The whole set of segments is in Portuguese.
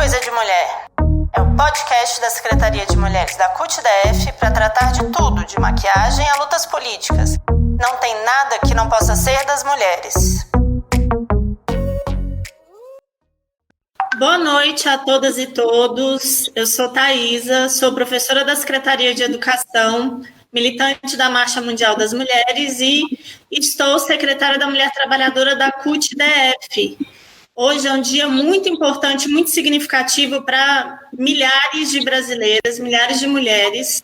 Coisa de Mulher. É o podcast da Secretaria de Mulheres da CUT-DF para tratar de tudo, de maquiagem a lutas políticas. Não tem nada que não possa ser das mulheres. Boa noite a todas e todos. Eu sou Thaisa, sou professora da Secretaria de Educação, militante da Marcha Mundial das Mulheres e estou secretária da Mulher Trabalhadora da CUT-DF. Hoje é um dia muito importante, muito significativo para milhares de brasileiras, milhares de mulheres,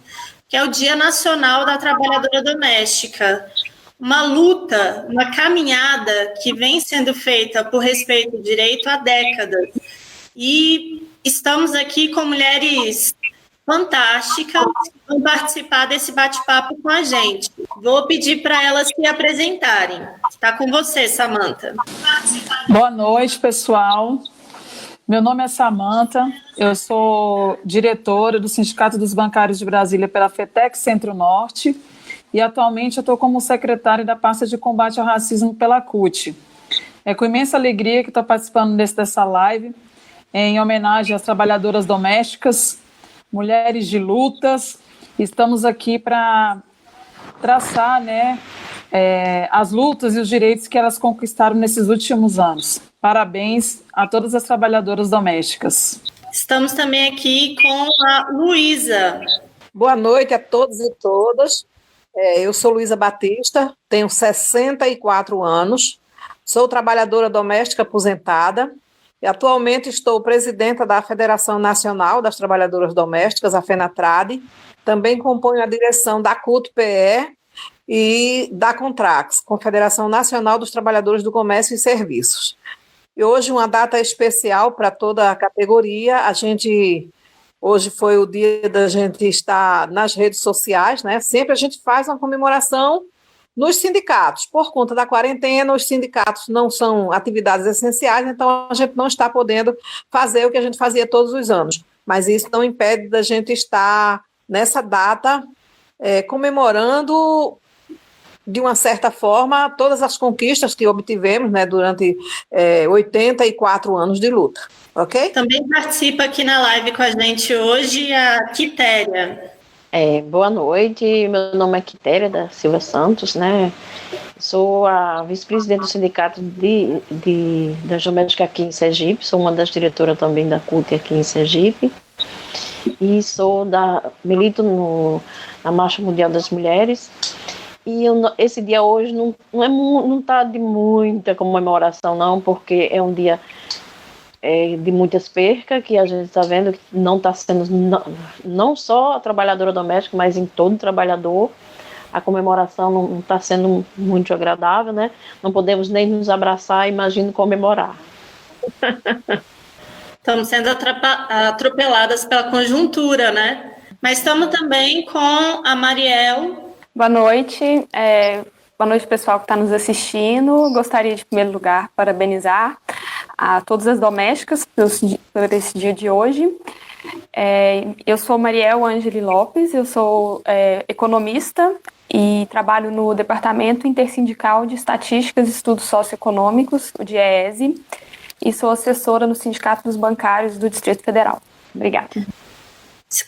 que é o Dia Nacional da Trabalhadora Doméstica. Uma luta, uma caminhada que vem sendo feita por respeito ao direito há décadas. E estamos aqui com mulheres fantásticas que vão participar desse bate-papo com a gente. Vou pedir para elas se apresentarem. Está com você, Samantha. Boa noite, pessoal. Meu nome é Samantha, eu sou diretora do Sindicato dos Bancários de Brasília pela FETEC Centro-Norte e atualmente eu estou como secretária da pasta de combate ao racismo pela CUT. É com imensa alegria que estou participando dessa live em homenagem às trabalhadoras domésticas, mulheres de lutas. Estamos aqui para traçar, as lutas e os direitos que elas conquistaram nesses últimos anos. Parabéns a todas as trabalhadoras domésticas. Estamos também aqui com a Luísa. Boa noite a todos e todas. Eu sou Luísa Batista, tenho 64 anos, sou trabalhadora doméstica aposentada e atualmente estou presidenta da Federação Nacional das Trabalhadoras Domésticas, a FENATRAD. Também componho a direção da CUT-PE e da CONTRAX, Confederação Nacional dos Trabalhadores do Comércio e Serviços. E hoje uma data especial para toda a categoria. Hoje foi o dia da gente estar nas redes sociais, né? Sempre a gente faz uma comemoração nos sindicatos. Por conta da quarentena, os sindicatos não são atividades essenciais, então a gente não está podendo fazer o que a gente fazia todos os anos. Mas isso não impede da gente estar nessa data comemorando, de uma certa forma, todas as conquistas que obtivemos, né, durante 84 anos de luta. Ok? Também participa aqui na live com a gente hoje a Quitéria. Boa noite, meu nome é Quitéria da Silva Santos, né? Sou a vice-presidente do sindicato da doméstica aqui em Sergipe, sou uma das diretoras também da CUT aqui em Sergipe e milito na Marcha Mundial das Mulheres. E esse dia hoje não está de muita comemoração não, porque é um dia de muitas percas, que a gente está vendo que não está sendo, não só a trabalhadora doméstica, mas em todo trabalhador. A comemoração não está sendo muito agradável, né? Não podemos nem nos abraçar, imagino comemorar. Estamos sendo atropeladas pela conjuntura, né? Mas estamos também com a Mariel. Boa noite. Boa noite, pessoal que está nos assistindo. Gostaria de, em primeiro lugar, parabenizar a todas as domésticas por esse dia de hoje. Eu sou Mariel Ângeli Lopes, eu sou economista e trabalho no Departamento Intersindical de Estatísticas e Estudos Socioeconômicos, o DIEESE, e sou assessora no Sindicato dos Bancários do Distrito Federal. Obrigada.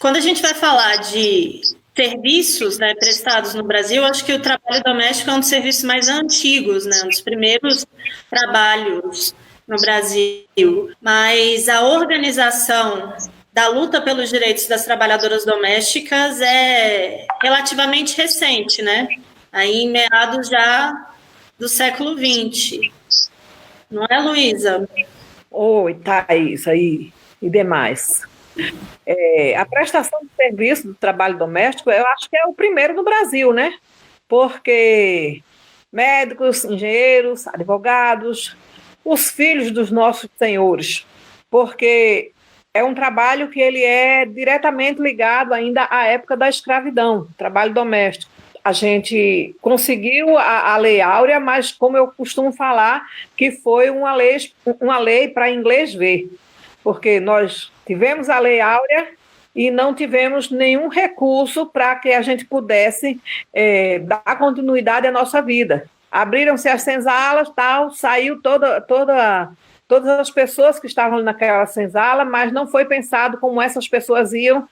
Quando a gente vai falar de serviços, né, prestados no Brasil, acho que o trabalho doméstico é um dos serviços mais antigos, né, um dos primeiros trabalhos no Brasil, mas a organização da luta pelos direitos das trabalhadoras domésticas é relativamente recente, né? Aí em meados já do século XX. Não é, Luísa? Oi, Thaís, aí e demais. A prestação de serviço do trabalho doméstico, eu acho que é o primeiro no Brasil, né? Porque médicos, engenheiros, advogados, os filhos dos nossos senhores, porque é um trabalho que ele é diretamente ligado ainda à época da escravidão, trabalho doméstico. A gente conseguiu a Lei Áurea, mas, como eu costumo falar, que foi uma lei para inglês ver, porque nós tivemos a Lei Áurea e não tivemos nenhum recurso para que a gente pudesse dar continuidade à nossa vida. Abriram-se as senzalas, tal, saiu todo todas as pessoas que estavam naquela senzala, mas não foi pensado como essas pessoas iam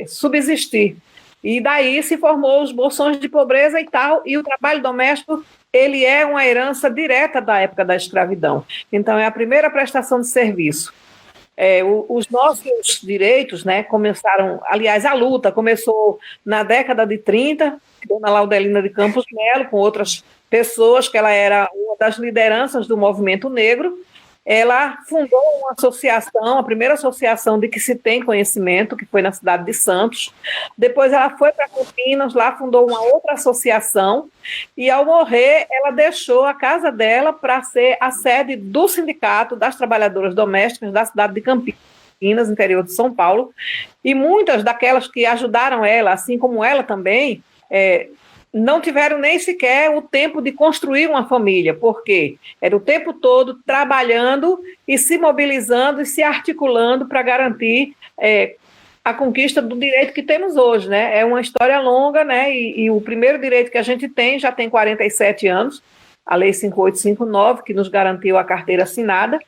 subsistir. E daí se formou os bolsões de pobreza e tal, e o trabalho doméstico, ele é uma herança direta da época da escravidão. Então, é a primeira prestação de serviço. Os nossos direitos, né, começaram, aliás, a luta começou na década de 30, Dona Laudelina de Campos Melo, com outras pessoas, que ela era uma das lideranças do movimento negro. Ela fundou uma associação, a primeira associação de que se tem conhecimento, que foi na cidade de Santos. Depois ela foi para Campinas, lá fundou uma outra associação, e ao morrer ela deixou a casa dela para ser a sede do Sindicato das Trabalhadoras Domésticas da cidade de Campinas, interior de São Paulo, e muitas daquelas que ajudaram ela, assim como ela também, não tiveram nem sequer o tempo de construir uma família, porque era o tempo todo trabalhando e se mobilizando e se articulando para garantir a conquista do direito que temos hoje, né? É uma história longa, né? E o primeiro direito que a gente tem já tem 47 anos, a Lei 5859, que nos garantiu a carteira assinada,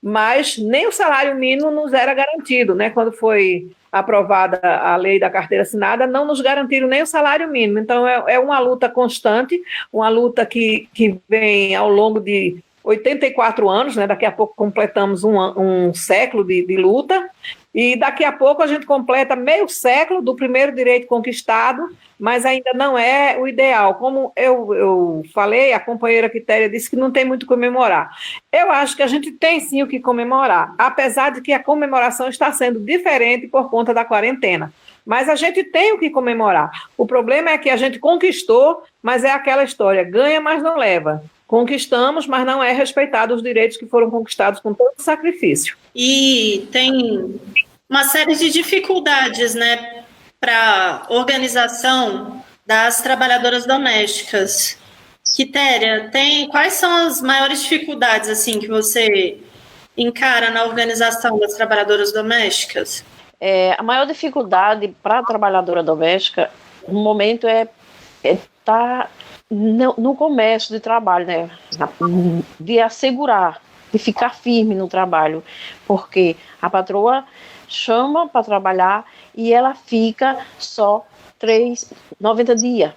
mas nem o salário mínimo nos era garantido, né? Quando foi aprovada a lei da carteira assinada, não nos garantiram nem o salário mínimo. Então, é uma luta constante, uma luta que vem ao longo de 84 anos, né? Daqui a pouco completamos um século de luta, e daqui a pouco a gente completa meio século do primeiro direito conquistado, mas ainda não é o ideal. Como eu falei, a companheira Quitéria disse que não tem muito o que comemorar. Eu acho que a gente tem sim o que comemorar, apesar de que a comemoração está sendo diferente por conta da quarentena. Mas a gente tem o que comemorar. O problema é que a gente conquistou, mas é aquela história, ganha, mas não leva. Conquistamos, mas não é respeitado os direitos que foram conquistados com tanto sacrifício. E tem uma série de dificuldades, né, para a organização das trabalhadoras domésticas. Quitéria, quais são as maiores dificuldades assim que você encara na organização das trabalhadoras domésticas? A maior dificuldade para a trabalhadora doméstica, no momento, é estar no comércio de trabalho, né? De assegurar, de ficar firme no trabalho, porque a patroa chama para trabalhar e ela fica só 90 dias.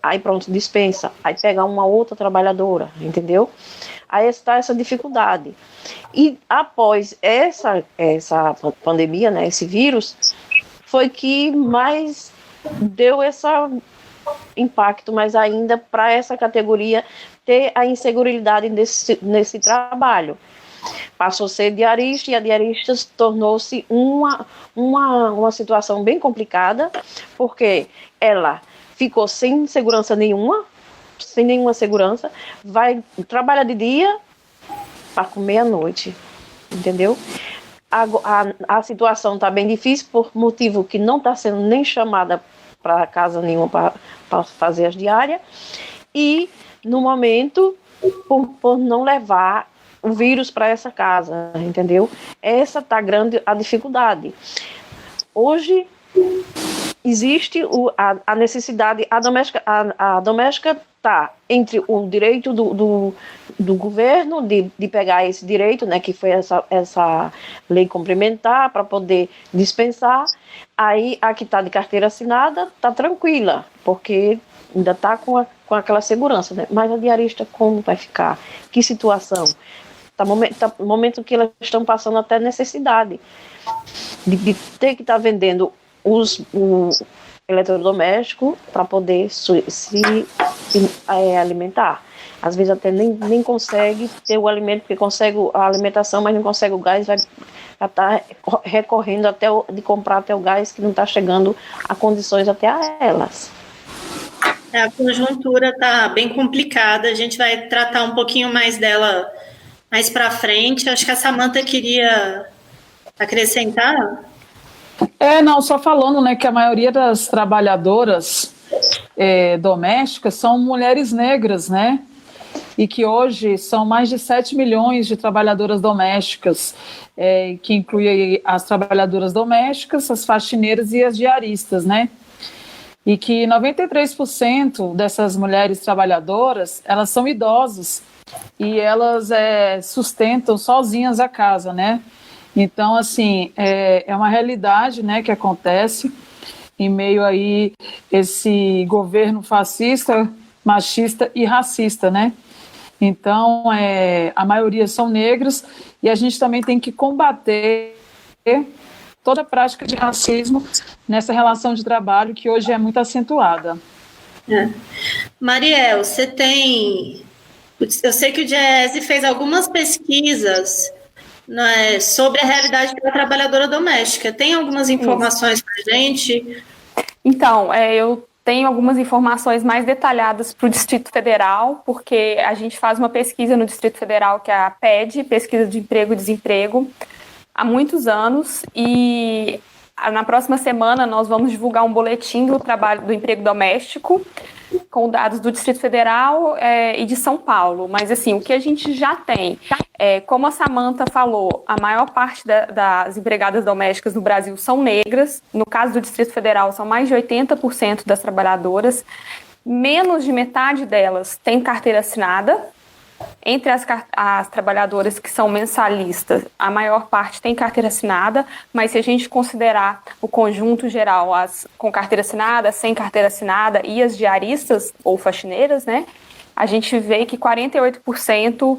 Aí pronto, dispensa. Aí pega uma outra trabalhadora, entendeu? Aí está essa dificuldade. E após essa pandemia, né, esse vírus, foi que mais deu esse impacto, mais ainda para essa categoria ter a inseguridade nesse trabalho. Passou a ser diarista, e a diarista tornou-se uma situação bem complicada, porque ela ficou sem segurança nenhuma, trabalha de dia para comer à noite, entendeu? A situação está bem difícil, por motivo que não está sendo nem chamada para casa nenhuma para fazer as diárias, e no momento, por não levar o vírus para essa casa, entendeu? Essa está grande a dificuldade. Hoje existe a necessidade, a doméstica está entre o direito do governo de pegar esse direito, né, que foi essa lei complementar para poder dispensar. Aí a que está de carteira assinada está tranquila, porque ainda está com aquela segurança, né? Mas a diarista como vai ficar? Que situação? Tá momento que elas estão passando até necessidade de ter que estar vendendo o eletrodoméstico para poder se alimentar. Às vezes até nem consegue ter o alimento, porque consegue a alimentação, mas não consegue o gás, vai estar recorrendo de comprar até o gás, que não está chegando a condições até a elas. A conjuntura está bem complicada, a gente vai tratar um pouquinho mais dela mais para frente. Acho que a Samanta queria acrescentar. Não, só falando, né, que a maioria das trabalhadoras domésticas são mulheres negras, né? E que hoje são mais de 7 milhões de trabalhadoras domésticas, que inclui as trabalhadoras domésticas, as faxineiras e as diaristas, né? e que 93% dessas mulheres trabalhadoras, elas são idosas e elas sustentam sozinhas a casa, né? Então, assim, é uma realidade, né, que acontece em meio aí esse governo fascista, machista e racista, né? Então, a maioria são negros e a gente também tem que combater toda a prática de racismo nessa relação de trabalho que hoje é muito acentuada. Mariel, eu sei que o Diese fez algumas pesquisas, né, sobre a realidade da trabalhadora doméstica. Tem algumas informações para a gente? Então, eu tenho algumas informações mais detalhadas para o Distrito Federal, porque a gente faz uma pesquisa no Distrito Federal, que é a PED, Pesquisa de Emprego e Desemprego, há muitos anos, e na próxima semana nós vamos divulgar um boletim do trabalho do emprego doméstico, com dados do Distrito Federal e de São Paulo. Mas, assim, o que a gente já tem, como a Samantha falou, a maior parte das empregadas domésticas no Brasil são negras. No caso do Distrito Federal, são mais de 80% das trabalhadoras. Menos de metade delas tem carteira assinada. Entre as trabalhadoras que são mensalistas, a maior parte tem carteira assinada, mas se a gente considerar o conjunto geral, as com carteira assinada, sem carteira assinada e as diaristas ou faxineiras, né, a gente vê que 48%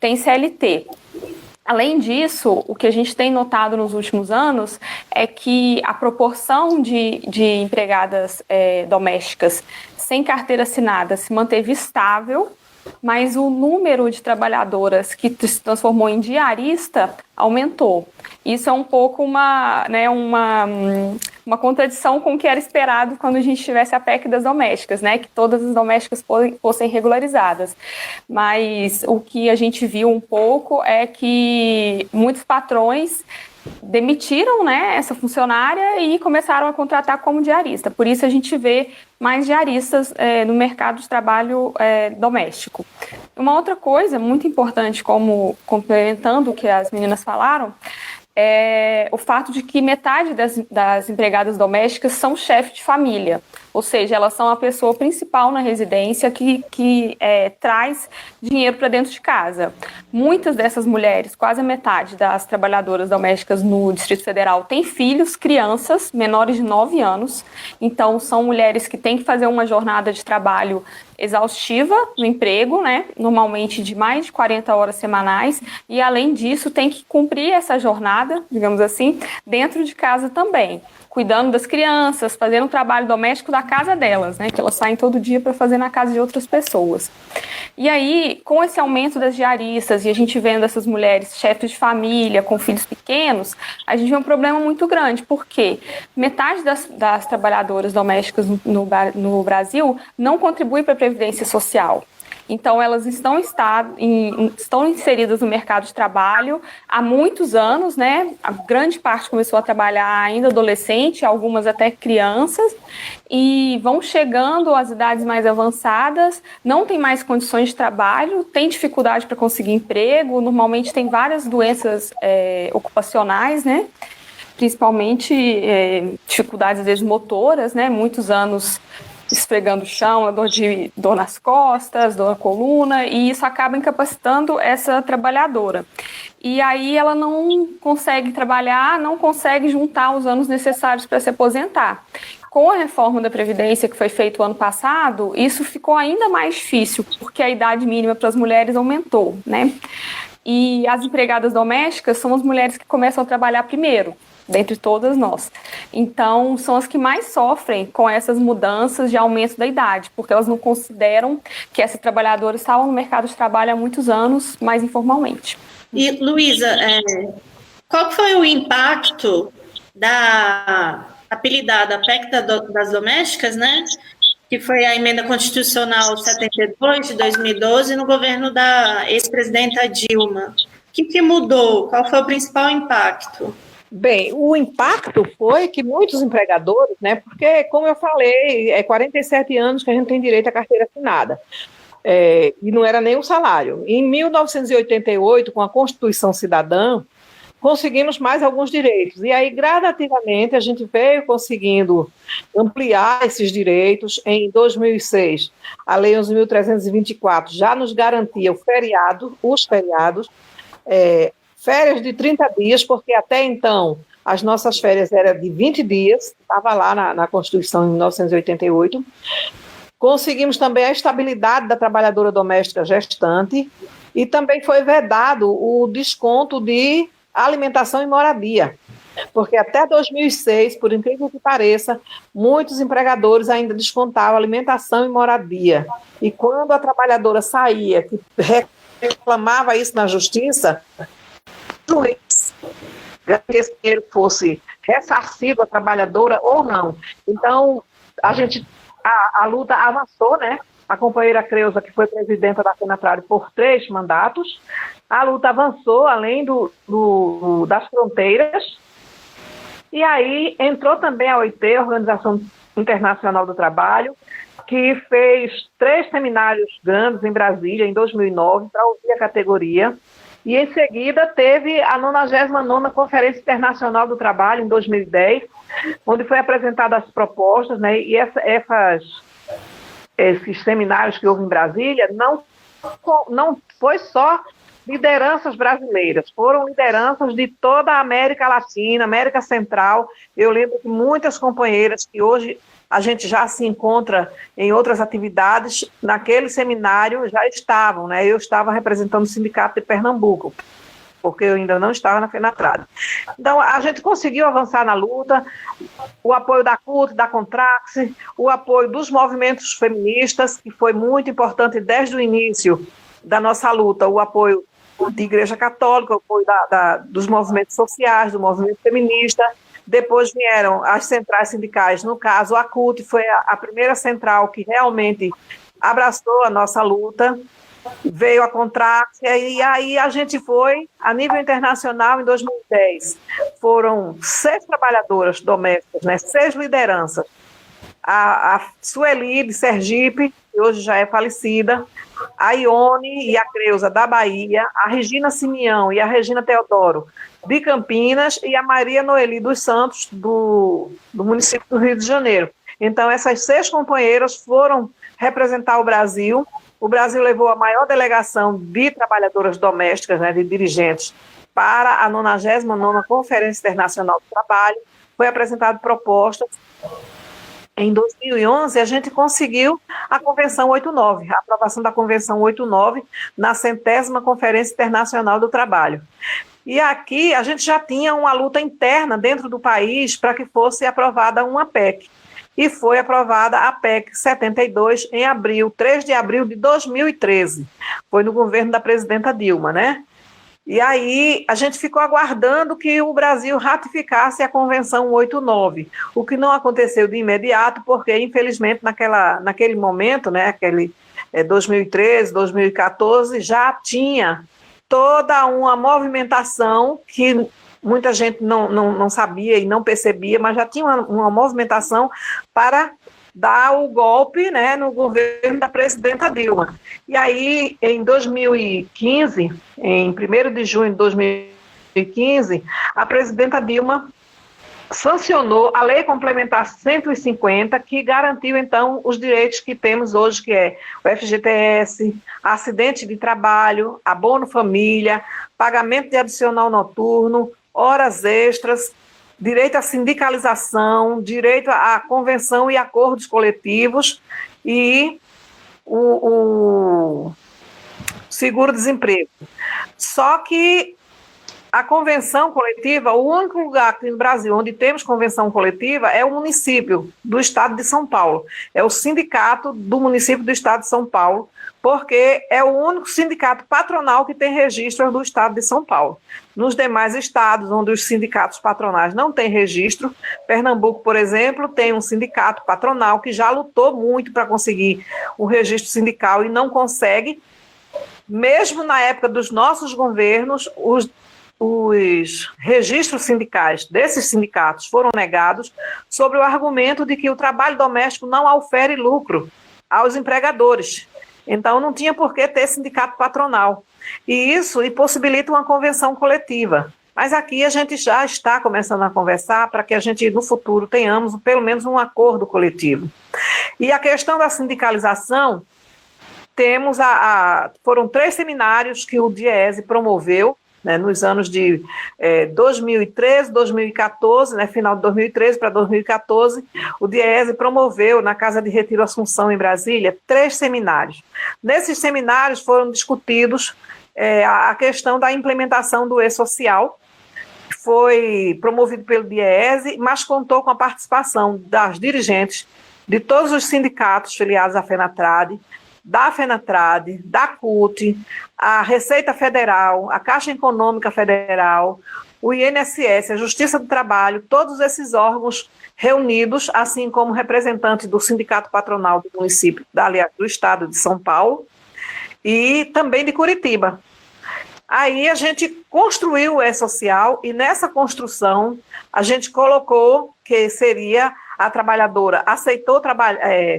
tem CLT. Além disso, o que a gente tem notado nos últimos anos é que a proporção de empregadas domésticas sem carteira assinada se manteve estável, mas o número de trabalhadoras que se transformou em diarista aumentou. Isso é um pouco uma contradição com o que era esperado quando a gente tivesse a PEC das domésticas, né? Que todas as domésticas fossem regularizadas. Mas o que a gente viu um pouco é que muitos patrões demitiram, né, essa funcionária e começaram a contratar como diarista. Por isso a gente vê mais diaristas no mercado de trabalho doméstico. Uma outra coisa muito importante, como complementando o que as meninas falaram, é o fato de que metade das empregadas domésticas são chefes de família, ou seja, elas são a pessoa principal na residência que traz dinheiro para dentro de casa. Muitas dessas mulheres, quase a metade das trabalhadoras domésticas no Distrito Federal, têm filhos, crianças menores de 9 anos, então são mulheres que têm que fazer uma jornada de trabalho exaustiva no emprego, né? Normalmente de mais de 40 horas semanais, e além disso tem que cumprir essa jornada, digamos assim, dentro de casa também, cuidando das crianças, fazendo o trabalho doméstico da casa delas, né? Que elas saem todo dia para fazer na casa de outras pessoas. E aí, com esse aumento das diaristas e a gente vendo essas mulheres chefes de família com filhos pequenos, a gente vê um problema muito grande, porque metade das trabalhadoras domésticas no Brasil não contribui para a Previdência Social. Então, elas estão inseridas no mercado de trabalho há muitos anos, né? A grande parte começou a trabalhar ainda adolescente, algumas até crianças, e vão chegando às idades mais avançadas, não tem mais condições de trabalho, tem dificuldade para conseguir emprego, normalmente tem várias doenças ocupacionais, né? Principalmente dificuldades, às vezes, motoras, né? Muitos anos esfregando o chão, dor nas costas, dor na coluna, e isso acaba incapacitando essa trabalhadora. E aí ela não consegue trabalhar, não consegue juntar os anos necessários para se aposentar. Com a reforma da Previdência que foi feita o ano passado, isso ficou ainda mais difícil, porque a idade mínima para as mulheres aumentou, né? E as empregadas domésticas são as mulheres que começam a trabalhar primeiro, dentre todas nós. Então, são as que mais sofrem com essas mudanças de aumento da idade, porque elas não consideram que essas trabalhadoras estavam no mercado de trabalho há muitos anos, mais informalmente. E, Luísa, qual foi o impacto da apelidada PEC das domésticas, né? Que foi a emenda constitucional 72 de 2012 no governo da ex-presidenta Dilma? O que mudou? Qual foi o principal impacto? Bem, o impacto foi que muitos empregadores, né, porque, como eu falei, 47 anos que a gente tem direito à carteira assinada, e não era nem o salário. Em 1988, com a Constituição Cidadã, conseguimos mais alguns direitos. E aí, gradativamente, a gente veio conseguindo ampliar esses direitos. Em 2006, a Lei 11.324 já nos garantia os feriados, férias de 30 dias, porque até então as nossas férias eram de 20 dias, estava lá na Constituição em 1988. Conseguimos também a estabilidade da trabalhadora doméstica gestante e também foi vedado o desconto de alimentação e moradia, porque até 2006, por incrível que pareça, muitos empregadores ainda descontavam alimentação e moradia. E quando a trabalhadora saía, que reclamava isso na justiça, o juiz, que esse dinheiro fosse ressarcido à trabalhadora ou não. Então, a luta avançou, né? A companheira Creuza, que foi presidenta da FENATRAD por 3 mandatos, a luta avançou além das fronteiras, e aí entrou também a OIT, a Organização Internacional do Trabalho, que fez 3 seminários grandes em Brasília, em 2009, para ouvir a categoria, e em seguida teve a 99ª Conferência Internacional do Trabalho, em 2010, onde foi apresentadas as propostas, né, e esses seminários que houve em Brasília não foi só lideranças brasileiras, foram lideranças de toda a América Latina, América Central. Eu lembro que muitas companheiras que hoje a gente já se encontra em outras atividades, naquele seminário já estavam, né? Eu estava representando o Sindicato de Pernambuco, porque eu ainda não estava na FENATRAD. Então, a gente conseguiu avançar na luta, o apoio da CUT, da Contraxe, o apoio dos movimentos feministas, que foi muito importante desde o início da nossa luta, o apoio da Igreja Católica, o apoio dos movimentos sociais, do movimento feminista. Depois vieram as centrais sindicais, no caso a CUT foi a primeira central que realmente abraçou a nossa luta, veio a Contraxe, e aí a gente foi, a nível internacional, em 2010, foram 6 trabalhadoras domésticas, né, 6 lideranças, a Sueli de Sergipe, que hoje já é falecida, a Ione e a Creuza da Bahia, a Regina Simeão e a Regina Teodoro de Campinas e a Maria Noeli dos Santos do município do Rio de Janeiro. Então essas 6 companheiras foram representar o Brasil. O Brasil levou a maior delegação de trabalhadoras domésticas, né, de dirigentes, para a 99ª Conferência Internacional do Trabalho. Foi apresentado propostas. Em 2011, a gente conseguiu a Convenção 89, a aprovação da Convenção 89 na 100ª Conferência Internacional do Trabalho. E aqui a gente já tinha uma luta interna dentro do país para que fosse aprovada uma PEC. E foi aprovada a PEC 72 em 3 de abril de 2013. Foi no governo da presidenta Dilma, né? E aí a gente ficou aguardando que o Brasil ratificasse a Convenção 89, o que não aconteceu de imediato, porque infelizmente naquele momento, né, 2013, 2014, já tinha toda uma movimentação que muita gente não sabia e não percebia, mas já tinha uma movimentação para dar o golpe, né, no governo da presidenta Dilma. E aí, em 2015, em 1º de junho de 2015, a presidenta Dilma sancionou a Lei Complementar 150, que garantiu, então, os direitos que temos hoje, que é o FGTS, acidente de trabalho, abono família, pagamento de adicional noturno, horas extras, direito à sindicalização, direito à convenção e acordos coletivos e o seguro-desemprego. Só que a convenção coletiva, o único lugar aqui no Brasil onde temos convenção coletiva é o município do estado de São Paulo. É o sindicato do município do estado de São Paulo, porque é o único sindicato patronal que tem registro do estado de São Paulo. Nos demais estados, onde os sindicatos patronais não têm registro, Pernambuco, por exemplo, tem um sindicato patronal que já lutou muito para conseguir um registro sindical e não consegue. Mesmo na época dos nossos governos, os registros sindicais desses sindicatos foram negados sobre o argumento de que o trabalho doméstico não aufere lucro aos empregadores. Então, não tinha por que ter sindicato patronal. E isso impossibilita uma convenção coletiva. Mas aqui a gente já está começando a conversar para que a gente, no futuro, tenhamos pelo menos um acordo coletivo. E a questão da sindicalização, foram 3 seminários que o DIEESE promoveu, né, nos anos de 2013, 2014, né, final de 2013 para 2014, o DIEESE promoveu na Casa de Retiro Assunção, em Brasília, 3 seminários. Nesses seminários foram discutidos a questão da implementação do E-Social, que foi promovido pelo DIEESE, mas contou com a participação das dirigentes de todos os sindicatos filiados à FENATRAD, da FENATRAD, da CUT, a Receita Federal, a Caixa Econômica Federal, o INSS, a Justiça do Trabalho, todos esses órgãos reunidos, assim como representantes do Sindicato Patronal do município, aliás, do Estado de São Paulo, e também de Curitiba. Aí a gente construiu o E-Social e nessa construção a gente colocou que seria a trabalhadora aceitou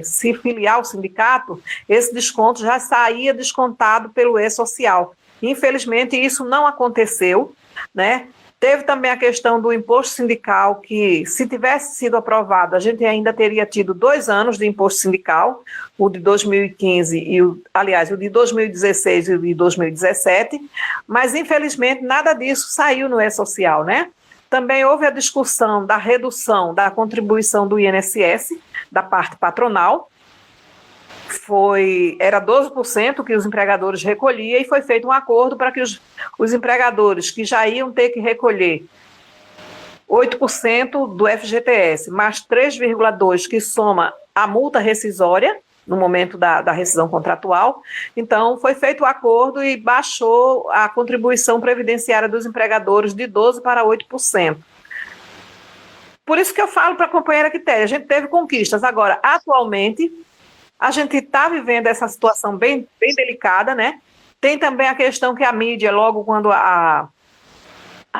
se filiar ao sindicato, esse desconto já saía descontado pelo E-Social. Infelizmente isso não aconteceu, né? Teve também a questão do imposto sindical, que se tivesse sido aprovado, a gente ainda teria tido 2 anos de imposto sindical, o de 2015 o de 2016 e o de 2017, mas infelizmente nada disso saiu no E-Social, né? Também houve a discussão da redução da contribuição do INSS, da parte patronal, era 12% que os empregadores recolhiam e foi feito um acordo para que os empregadores que já iam ter que recolher 8% do FGTS, mais 3,2% que soma a multa rescisória, no momento da rescisão contratual. Então, foi feito o acordo e baixou a contribuição previdenciária dos empregadores de 12% para 8%. Por isso que eu falo para a companheira Quitéria, a gente teve conquistas. Agora, atualmente, a gente está vivendo essa situação bem delicada, né? Tem também a questão que a mídia, logo quando a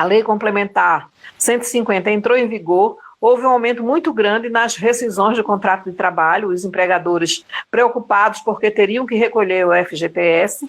lei complementar 150 entrou em vigor, houve um aumento muito grande nas rescisões de contrato de trabalho, os empregadores preocupados porque teriam que recolher o FGTS.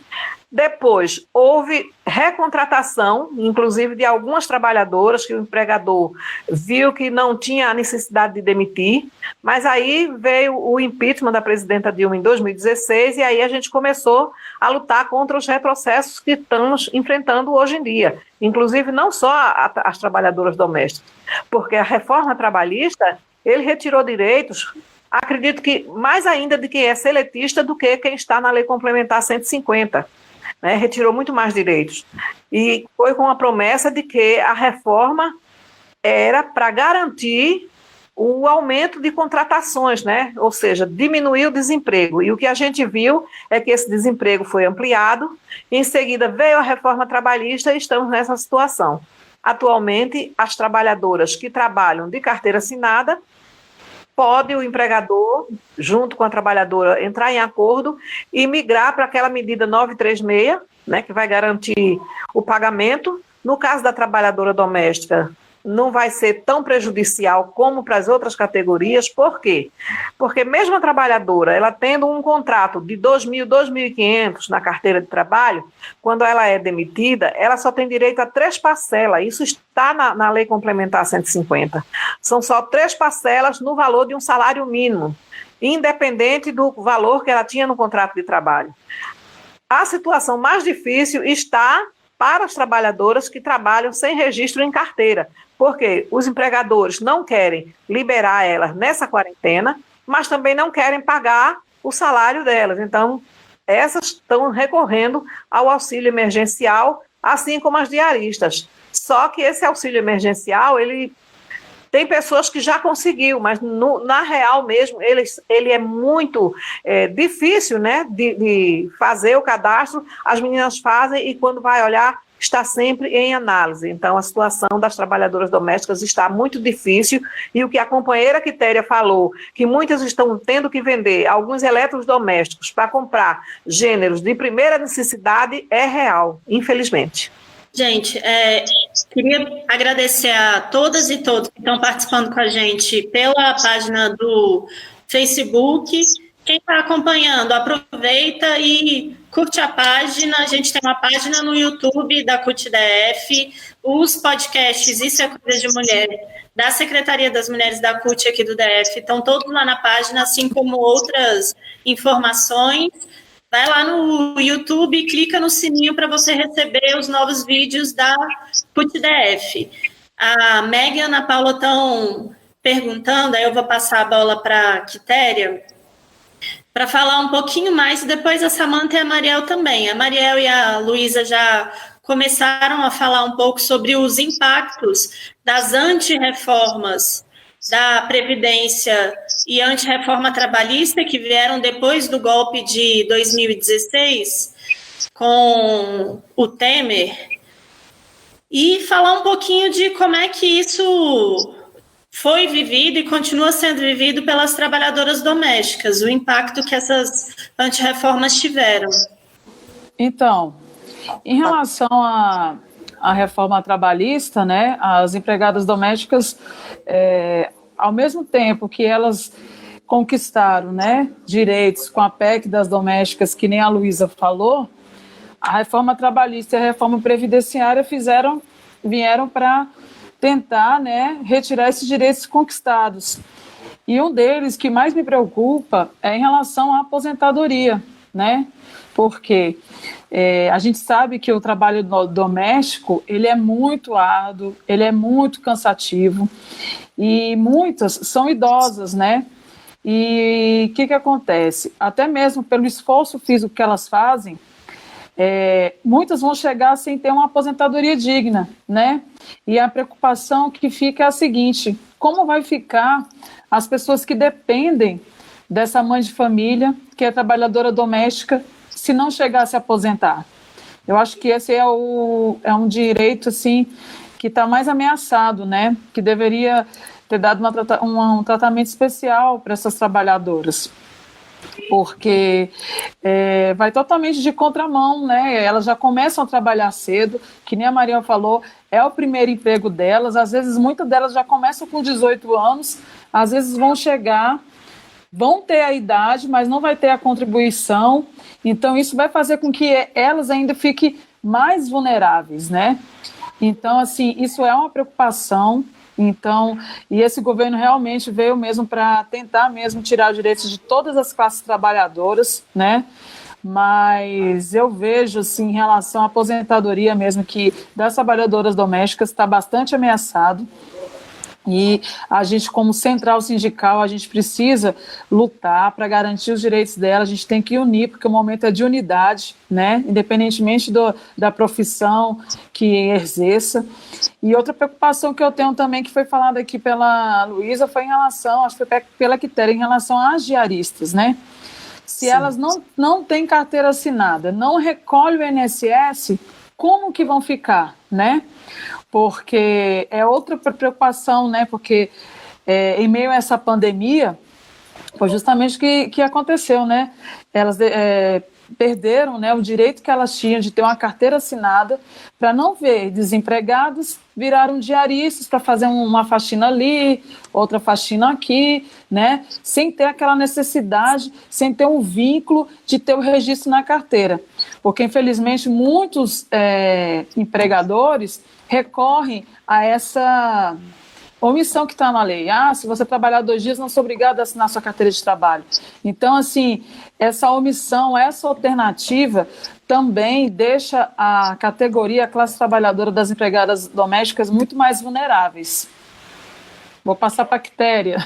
Depois, houve recontratação, inclusive de algumas trabalhadoras, que o empregador viu que não tinha a necessidade de demitir, mas aí veio o impeachment da presidenta Dilma em 2016, e aí a gente começou a lutar contra os retrocessos que estamos enfrentando hoje em dia, inclusive não só as trabalhadoras domésticas, porque a reforma trabalhista, ele retirou direitos, acredito que mais ainda de quem é seletista do que quem está na Lei Complementar 150, né, retirou muito mais direitos. E foi com a promessa de que a reforma era para garantir o aumento de contratações, né? Ou seja, diminuir o desemprego. E o que a gente viu é que esse desemprego foi ampliado, em seguida veio a reforma trabalhista e estamos nessa situação. Atualmente, as trabalhadoras que trabalham de carteira assinada, pode o empregador, junto com a trabalhadora, entrar em acordo e migrar para aquela medida 936, né, que vai garantir o pagamento. No caso da trabalhadora doméstica, não vai ser tão prejudicial como para as outras categorias. Por quê? Porque mesmo a trabalhadora, ela tendo um contrato de 2.000, 2.500 na carteira de trabalho, quando ela é demitida, ela só tem direito a 3 parcelas. Isso está na Lei Complementar 150. São só 3 parcelas no valor de um salário mínimo, independente do valor que ela tinha no contrato de trabalho. A situação mais difícil está para as trabalhadoras que trabalham sem registro em carteira, porque os empregadores não querem liberar elas nessa quarentena, mas também não querem pagar o salário delas. Então, essas estão recorrendo ao auxílio emergencial, assim como as diaristas. Só que esse auxílio emergencial, ele tem pessoas que já conseguiu, mas na real mesmo, ele é muito difícil, né, de fazer o cadastro. As meninas fazem e quando vai olhar, está sempre em análise. Então, a situação das trabalhadoras domésticas está muito difícil e o que a companheira Quitéria falou, que muitas estão tendo que vender alguns eletrodomésticos para comprar gêneros de primeira necessidade, é real, infelizmente. Gente, queria agradecer a todas e todos que estão participando com a gente pela página do Facebook. Quem está acompanhando, aproveita e curte a página, a gente tem uma página no YouTube da CUT-DF, os podcasts Isso é Coisa de Mulher, da Secretaria das Mulheres da CUT aqui do DF, estão todos lá na página, assim como outras informações. Vai lá no YouTube e clica no sininho para você receber os novos vídeos da CUT-DF. A Meg e a Ana Paula estão perguntando, aí eu vou passar a bola para a Quitéria, para falar um pouquinho mais, e depois a Samanta e a Mariel também. A Mariel e a Luísa já começaram a falar um pouco sobre os impactos das antirreformas da Previdência e antirreforma trabalhista que vieram depois do golpe de 2016 com o Temer, e falar um pouquinho de como é que isso foi vivido e continua sendo vivido pelas trabalhadoras domésticas, o impacto que essas antirreformas tiveram. Então, em relação à reforma trabalhista, né, as empregadas domésticas, ao mesmo tempo que elas conquistaram, né, direitos com a PEC das domésticas, que nem a Luísa falou, a reforma trabalhista e a reforma previdenciária vieram para tentar, né, retirar esses direitos conquistados. E um deles que mais me preocupa é em relação à aposentadoria, né? Porque a gente sabe que o trabalho doméstico, ele é muito árduo, ele é muito cansativo, e muitas são idosas, né? E o que acontece? Até mesmo pelo esforço físico que elas fazem, muitas vão chegar sem ter uma aposentadoria digna, né? E a preocupação que fica é a seguinte: como vai ficar as pessoas que dependem dessa mãe de família, que é trabalhadora doméstica, se não chegar a se aposentar? Eu acho que esse é um direito, assim, que está mais ameaçado, né? Que deveria ter dado um tratamento especial para essas trabalhadoras, porque vai totalmente de contramão, né? Elas já começam a trabalhar cedo, que nem a Maria falou, é o primeiro emprego delas, às vezes muitas delas já começam com 18 anos, às vezes vão ter a idade, mas não vai ter a contribuição, então isso vai fazer com que elas ainda fiquem mais vulneráveis, né? Então, assim, isso é uma preocupação. Então, e esse governo realmente veio mesmo para tentar mesmo tirar os direitos de todas as classes trabalhadoras, né? Mas eu vejo, assim, em relação à aposentadoria mesmo, que das trabalhadoras domésticas está bastante ameaçado. E a gente, como central sindical, a gente precisa lutar para garantir os direitos dela, a gente tem que unir, porque o momento é de unidade, né? Independentemente da profissão que exerça. E outra preocupação que eu tenho também, que foi falada aqui pela Luísa, foi em relação, acho que foi pela Quitéria, em relação às diaristas, né? Se elas não têm carteira assinada, não recolhem o INSS, como que vão ficar, né? Porque é outra preocupação, né? Porque em meio a essa pandemia, foi justamente o que aconteceu, né? Elas perderam, né, o direito que elas tinham de ter uma carteira assinada, para não ver desempregados viraram diaristas para fazer uma faxina ali, outra faxina aqui, né? Sem ter aquela necessidade, sem ter um vínculo de ter o registro na carteira. Porque, infelizmente, muitos empregadores recorrem a essa omissão que está na lei. Se você trabalhar 2 dias, não sou obrigado a assinar sua carteira de trabalho. Então, assim, essa omissão, essa alternativa também deixa a categoria, a classe trabalhadora das empregadas domésticas muito mais vulneráveis. Vou passar para a Quitéria.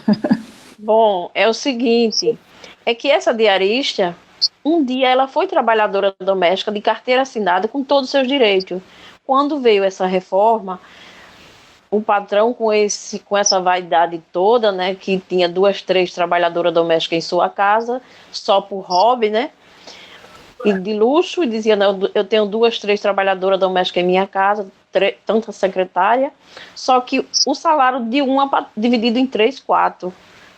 Bom, é o seguinte, é que essa diarista, um dia ela foi trabalhadora doméstica de carteira assinada com todos os seus direitos. Quando veio essa reforma, o patrão com essa vaidade toda, né, que tinha 2, 3 trabalhadoras domésticas em sua casa, só por hobby, né, e de luxo, e dizia, não, eu tenho 2, 3 trabalhadoras domésticas em minha casa, tanta secretária, só que o salário de uma dividido em 3, 4,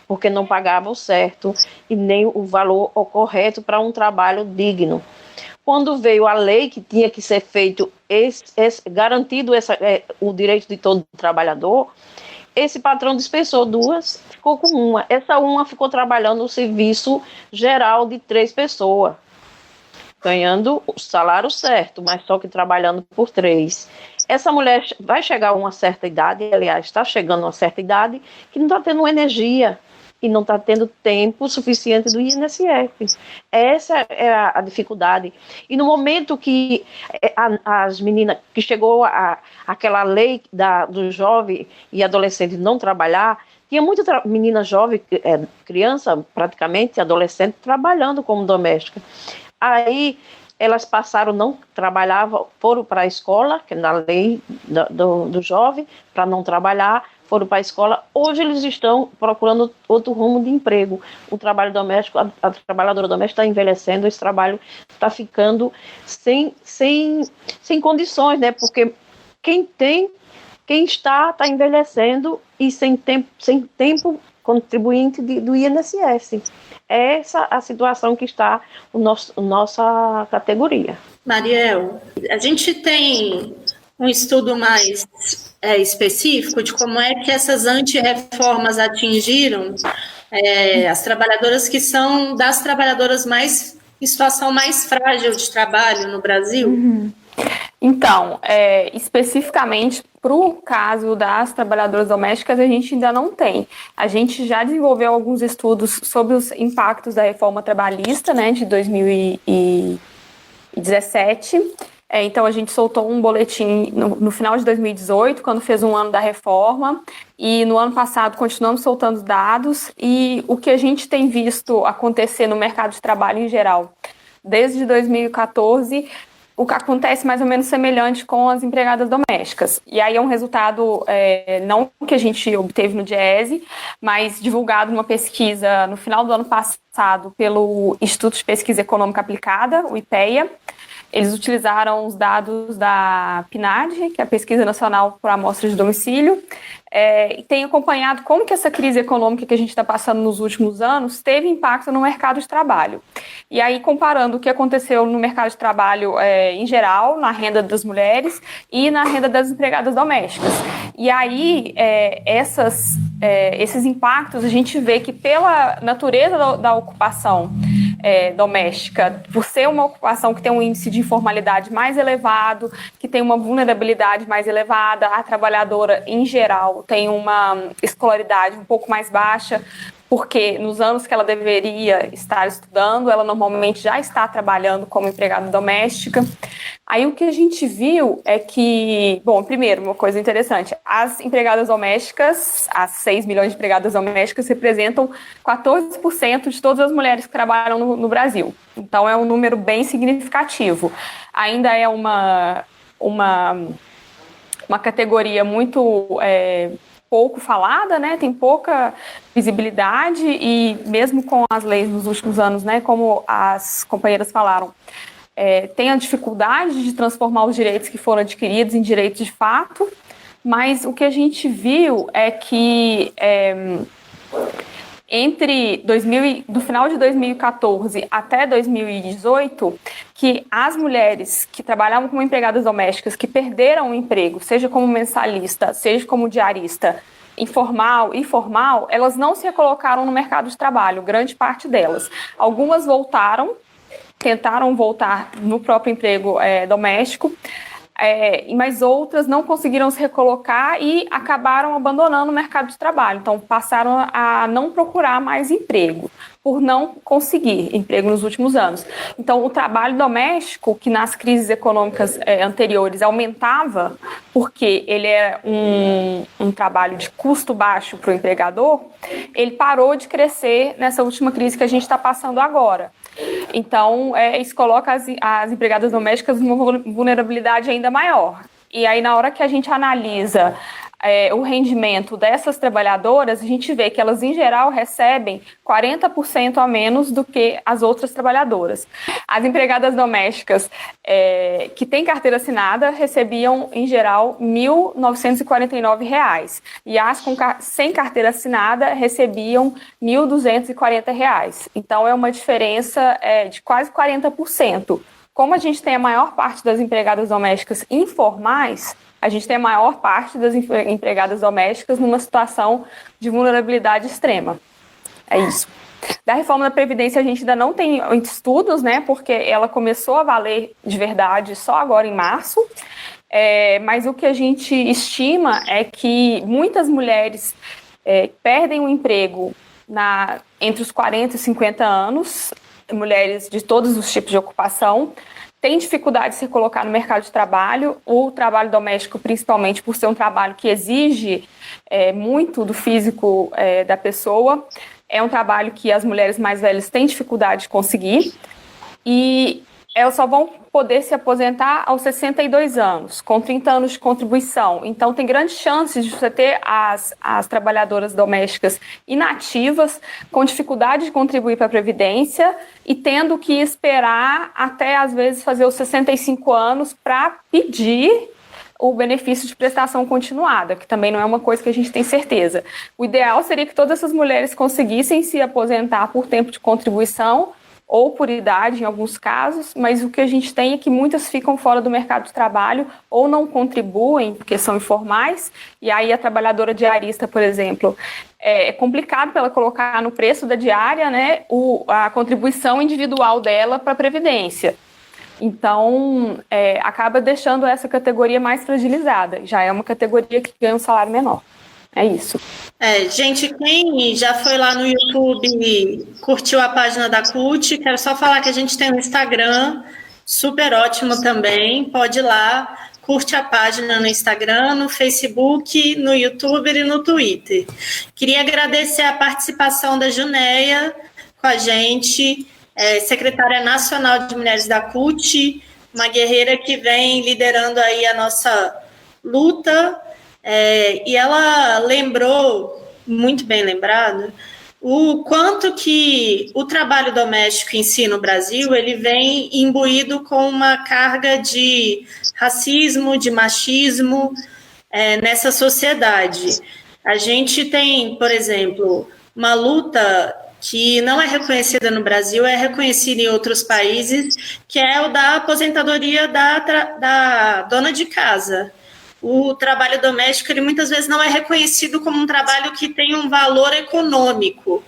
porque não pagava o certo e nem o valor correto para um trabalho digno. Quando veio a lei que tinha que ser feito, garantido o direito de todo trabalhador, esse patrão dispensou 2, ficou com uma. Essa uma ficou trabalhando no serviço geral de 3 pessoas. ganhando o salário certo, mas só que trabalhando por 3. Essa mulher vai chegar a uma certa idade, aliás, está chegando a uma certa idade, que não está tendo energia e não está tendo tempo suficiente do INSS. Essa é a dificuldade. E no momento que as meninas, que chegou aquela lei do jovem e adolescente não trabalhar, tinha muita menina jovem, criança praticamente, adolescente, trabalhando como doméstica. Aí elas passaram, não trabalhavam, foram para a escola, que é na lei do jovem, para não trabalhar, foram para a escola. Hoje eles estão procurando outro rumo de emprego. O trabalho doméstico, a trabalhadora doméstica está envelhecendo, esse trabalho está ficando sem condições, né? Porque quem está envelhecendo e sem tempo contribuinte do INSS. Essa é a situação que está nossa categoria. Mariel, a gente tem um estudo mais específico de como é que essas antirreformas atingiram as trabalhadoras que são das trabalhadoras mais em situação mais frágil de trabalho no Brasil? Uhum. Então, especificamente para o caso das trabalhadoras domésticas, a gente ainda não tem. A gente já desenvolveu alguns estudos sobre os impactos da reforma trabalhista, né, de 2017. Então, a gente soltou um boletim no final de 2018, quando fez um ano da reforma, e no ano passado continuamos soltando dados, e o que a gente tem visto acontecer no mercado de trabalho em geral, desde 2014, o que acontece mais ou menos semelhante com as empregadas domésticas. E aí é um resultado não que a gente obteve no DIEESE, mas divulgado numa pesquisa no final do ano passado pelo Instituto de Pesquisa Econômica Aplicada, o IPEA. Eles utilizaram os dados da PNAD, que é a Pesquisa Nacional por Amostra de Domicílio, e tem acompanhado como que essa crise econômica que a gente está passando nos últimos anos teve impacto no mercado de trabalho. E aí, comparando o que aconteceu no mercado de trabalho em geral, na renda das mulheres e na renda das empregadas domésticas. E aí, esses impactos, a gente vê que pela natureza da ocupação doméstica, por ser uma ocupação que tem um índice de informalidade mais elevado, que tem uma vulnerabilidade mais elevada, a trabalhadora, em geral, tem uma escolaridade um pouco mais baixa, porque nos anos que ela deveria estar estudando, ela normalmente já está trabalhando como empregada doméstica. Aí o que a gente viu é que, bom, primeiro, uma coisa interessante, as empregadas domésticas, as 6 milhões de empregadas domésticas representam 14% de todas as mulheres que trabalham no Brasil. Então é um número bem significativo. Ainda é uma categoria muito pouco falada, né? Tem pouca visibilidade e mesmo com as leis nos últimos anos, né, como as companheiras falaram, tem a dificuldade de transformar os direitos que foram adquiridos em direitos de fato, mas o que a gente viu é que do final de 2014 até 2018, que as mulheres que trabalhavam como empregadas domésticas, que perderam o emprego, seja como mensalista, seja como diarista, informal e formal, elas não se recolocaram no mercado de trabalho, grande parte delas. Algumas tentaram voltar no próprio emprego doméstico, mas outras não conseguiram se recolocar e acabaram abandonando o mercado de trabalho. Então, passaram a não procurar mais emprego, por não conseguir emprego nos últimos anos. Então, o trabalho doméstico, que nas crises econômicas anteriores aumentava, porque ele é um trabalho de custo baixo para o empregador, ele parou de crescer nessa última crise que a gente está passando agora. Então, isso coloca as empregadas domésticas numa vulnerabilidade ainda maior. E aí, na hora que a gente analisa o rendimento dessas trabalhadoras, a gente vê que elas, em geral, recebem 40% a menos do que as outras trabalhadoras. As empregadas domésticas que têm carteira assinada recebiam, em geral, R$ 1.949, e as sem carteira assinada recebiam R$ 1.240. Então, é uma diferença de quase 40%. Como a gente tem a maior parte das empregadas domésticas informais, a gente tem a maior parte das empregadas domésticas numa situação de vulnerabilidade extrema. É isso. Da reforma da Previdência a gente ainda não tem estudos, né, porque ela começou a valer de verdade só agora em março, mas o que a gente estima é que muitas mulheres perdem o emprego entre os 40 e 50 anos, mulheres de todos os tipos de ocupação, têm dificuldade de se colocar no mercado de trabalho, o trabalho doméstico, principalmente por ser um trabalho que exige muito do físico da pessoa, é um trabalho que as mulheres mais velhas têm dificuldade de conseguir, e elas só vão poder se aposentar aos 62 anos, com 30 anos de contribuição. Então, tem grandes chances de você ter as trabalhadoras domésticas inativas, com dificuldade de contribuir para a Previdência e tendo que esperar até, às vezes, fazer os 65 anos para pedir o benefício de prestação continuada, que também não é uma coisa que a gente tem certeza. O ideal seria que todas essas mulheres conseguissem se aposentar por tempo de contribuição ou por idade, em alguns casos, mas o que a gente tem é que muitas ficam fora do mercado de trabalho ou não contribuem, porque são informais, e aí a trabalhadora diarista, por exemplo, é complicado para ela colocar no preço da diária, né, a contribuição individual dela para a Previdência. Então, acaba deixando essa categoria mais fragilizada. Já é uma categoria que ganha um salário menor. É isso. Gente, quem já foi lá no YouTube e curtiu a página da CUT, quero só falar que a gente tem um Instagram super ótimo também. Pode ir lá, curte a página no Instagram, no Facebook, no YouTube e no Twitter. Queria agradecer a participação da Junéia com a gente, secretária nacional de mulheres da CUT, uma guerreira que vem liderando aí a nossa luta. E ela lembrou, muito bem lembrado, o quanto que o trabalho doméstico em si no Brasil, ele vem imbuído com uma carga de racismo, de machismo nessa sociedade. A gente tem, por exemplo, uma luta que não é reconhecida no Brasil, é reconhecida em outros países, que é o da aposentadoria da dona de casa. O trabalho doméstico, ele muitas vezes não é reconhecido como um trabalho que tem um valor econômico.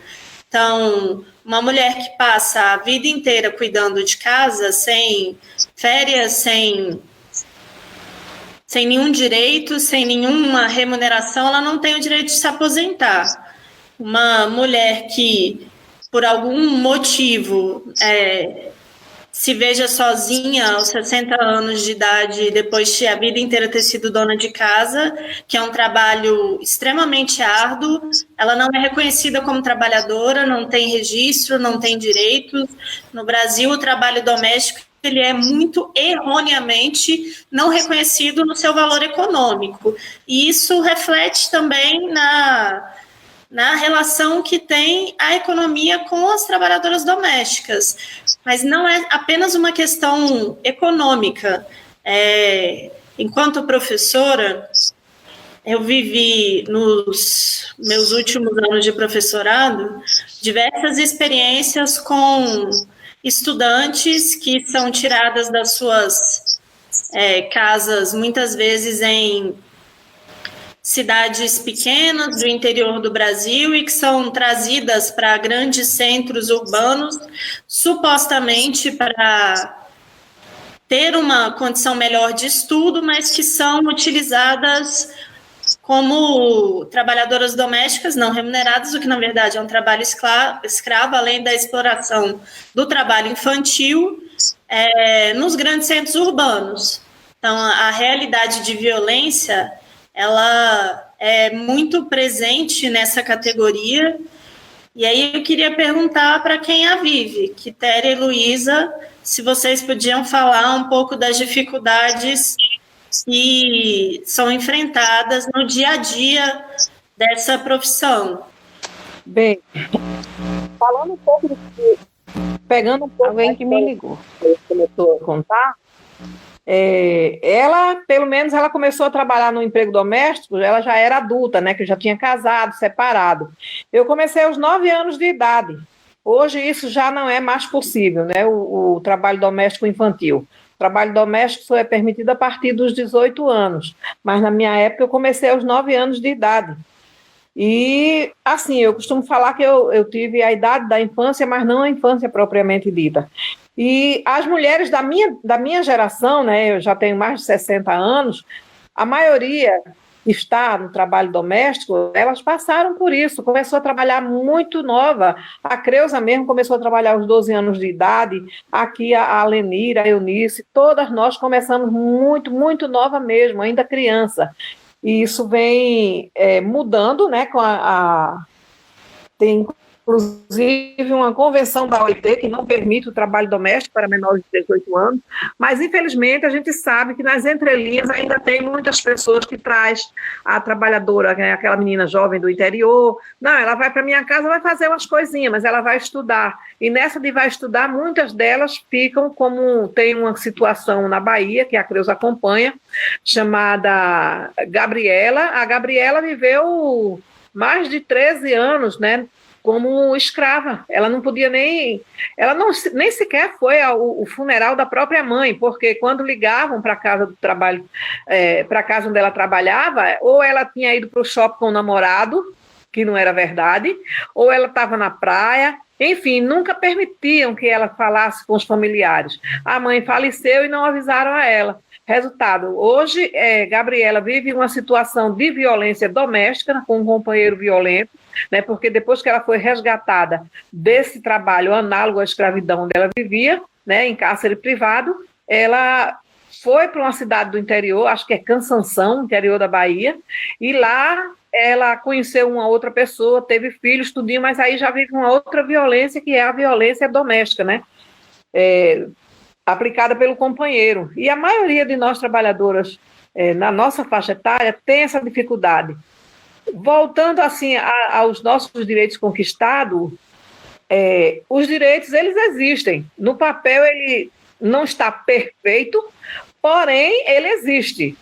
Então, uma mulher que passa a vida inteira cuidando de casa, sem férias, sem nenhum direito, sem nenhuma remuneração, ela não tem o direito de se aposentar. Uma mulher que, por algum motivo, se veja sozinha aos 60 anos de idade, depois de a vida inteira ter sido dona de casa, que é um trabalho extremamente árduo, ela não é reconhecida como trabalhadora, não tem registro, não tem direitos. No Brasil, o trabalho doméstico ele é muito erroneamente não reconhecido no seu valor econômico. E isso reflete também na relação que tem a economia com as trabalhadoras domésticas. Mas não é apenas uma questão econômica. Enquanto professora, eu vivi, nos meus últimos anos de professorado, diversas experiências com estudantes que são tiradas das suas casas, muitas vezes em cidades pequenas do interior do Brasil e que são trazidas para grandes centros urbanos, supostamente para ter uma condição melhor de estudo, mas que são utilizadas como trabalhadoras domésticas não remuneradas, o que na verdade é um trabalho escravo, além da exploração do trabalho infantil nos grandes centros urbanos. Então, a realidade de violência ela é muito presente nessa categoria, e aí eu queria perguntar para quem a vive, Quitéria e Luísa, se vocês podiam falar um pouco das dificuldades que são enfrentadas no dia a dia dessa profissão. Bem, falando um pouco pegando um pouco... Alguém que me ligou. Que começou a contar, ela, pelo menos, ela começou a trabalhar no emprego doméstico, ela já era adulta, né, que já tinha casado, separado. Eu comecei aos 9 anos de idade. Hoje isso já não é mais possível, né, o trabalho doméstico infantil. O trabalho doméstico só é permitido a partir dos 18 anos, mas na minha época eu comecei aos 9 anos de idade. E, assim, eu costumo falar que eu tive a idade da infância, mas não a infância propriamente dita. E as mulheres da minha geração, né, eu já tenho mais de 60 anos, a maioria está no trabalho doméstico, elas passaram por isso, começou a trabalhar muito nova. A Creuza mesmo começou a trabalhar aos 12 anos de idade, aqui a Lenira, a Eunice, todas nós começamos muito, muito nova mesmo, ainda criança. E isso vem mudando, né, tem inclusive uma convenção da OIT que não permite o trabalho doméstico para menores de 18 anos, mas infelizmente a gente sabe que nas entrelinhas ainda tem muitas pessoas que traz a trabalhadora, né, aquela menina jovem do interior, não, ela vai para minha casa, vai fazer umas coisinhas, mas ela vai estudar, e nessa de vai estudar, muitas delas ficam como, tem uma situação na Bahia, que a Creuza acompanha, chamada Gabriela. A Gabriela viveu mais de 13 anos, né, como escrava. Ela não podia nem sequer foi ao funeral da própria mãe, porque quando ligavam para a casa do trabalho, para a casa onde ela trabalhava, ou ela tinha ido para o shopping com o namorado, que não era verdade, ou ela estava na praia, enfim, nunca permitiam que ela falasse com os familiares. A mãe faleceu e não avisaram a ela. Resultado, hoje, Gabriela vive uma situação de violência doméstica com um companheiro violento, né, porque depois que ela foi resgatada desse trabalho análogo à escravidão onde ela vivia, né, em cárcere privado, ela foi para uma cidade do interior, acho que é Cansanção, interior da Bahia, e lá ela conheceu uma outra pessoa, teve filhos, tudinho, mas aí já vive uma outra violência, que é a violência doméstica, né, aplicada pelo companheiro. E a maioria de nós trabalhadoras na nossa faixa etária tem essa dificuldade. Voltando assim aos nossos direitos conquistados, os direitos eles existem. No papel ele não está perfeito, porém ele existe.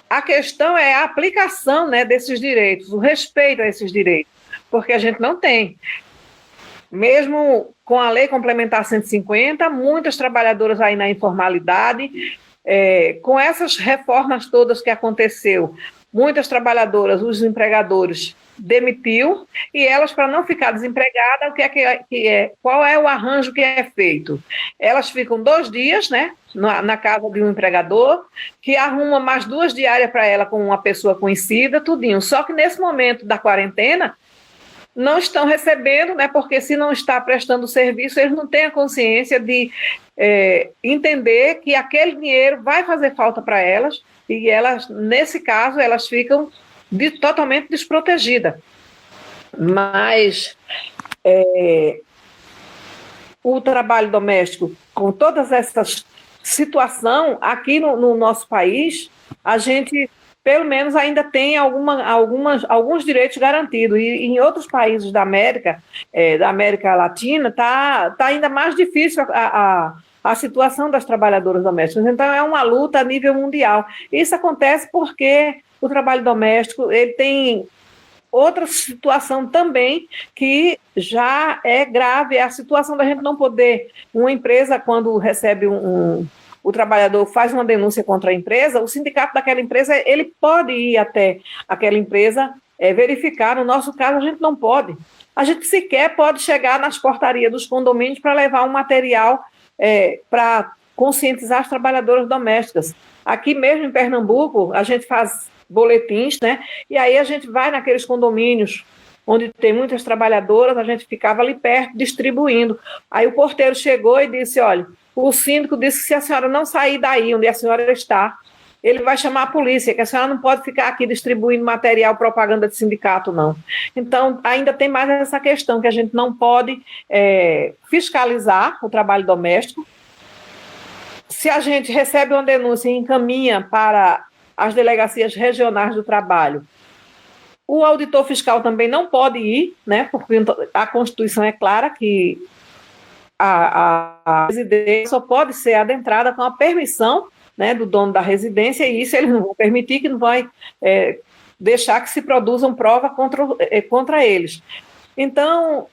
A questão é a aplicação, né, desses direitos, o respeito a esses direitos, porque a gente não tem. Mesmo com a Lei Complementar 150, muitas trabalhadoras aí na informalidade, com essas reformas todas que aconteceu, muitas trabalhadoras, os empregadores demitiu, e elas, para não ficar desempregadas, qual é o arranjo que é feito? Elas ficam 2 dias, né, na casa de um empregador, que arruma mais 2 diárias para ela com uma pessoa conhecida, tudinho. Só que nesse momento da quarentena, não estão recebendo, né, porque se não está prestando serviço, eles não têm a consciência de entender que aquele dinheiro vai fazer falta para elas, e elas, nesse caso, elas ficam totalmente desprotegidas. Mas o trabalho doméstico, com todas essas situações, aqui no nosso país, a gente, pelo menos, ainda tem alguns direitos garantidos. E em outros países da América Latina, está ainda mais difícil a situação das trabalhadoras domésticas. Então, é uma luta a nível mundial. Isso acontece porque o trabalho doméstico ele tem outra situação também que já é grave, é a situação da gente não poder, uma empresa, quando recebe o trabalhador faz uma denúncia contra a empresa, o sindicato daquela empresa, ele pode ir até aquela empresa verificar. No nosso caso, a gente não pode. A gente sequer pode chegar nas portarias dos condomínios para levar um material para conscientizar as trabalhadoras domésticas. Aqui mesmo em Pernambuco, a gente faz boletins, né? E aí a gente vai naqueles condomínios onde tem muitas trabalhadoras, a gente ficava ali perto distribuindo. Aí o porteiro chegou e disse, olha, o síndico disse que se a senhora não sair daí onde a senhora está, ele vai chamar a polícia, que a senhora não pode ficar aqui distribuindo material, propaganda de sindicato, não. Então, ainda tem mais essa questão, que a gente não pode fiscalizar o trabalho doméstico. Se a gente recebe uma denúncia e encaminha para as delegacias regionais do trabalho, o auditor fiscal também não pode ir, né, porque a Constituição é clara que a residência só pode ser adentrada com a permissão, né, do dono da residência, e isso eles não vão permitir, que não vai deixar que se produzam provas contra eles. Então,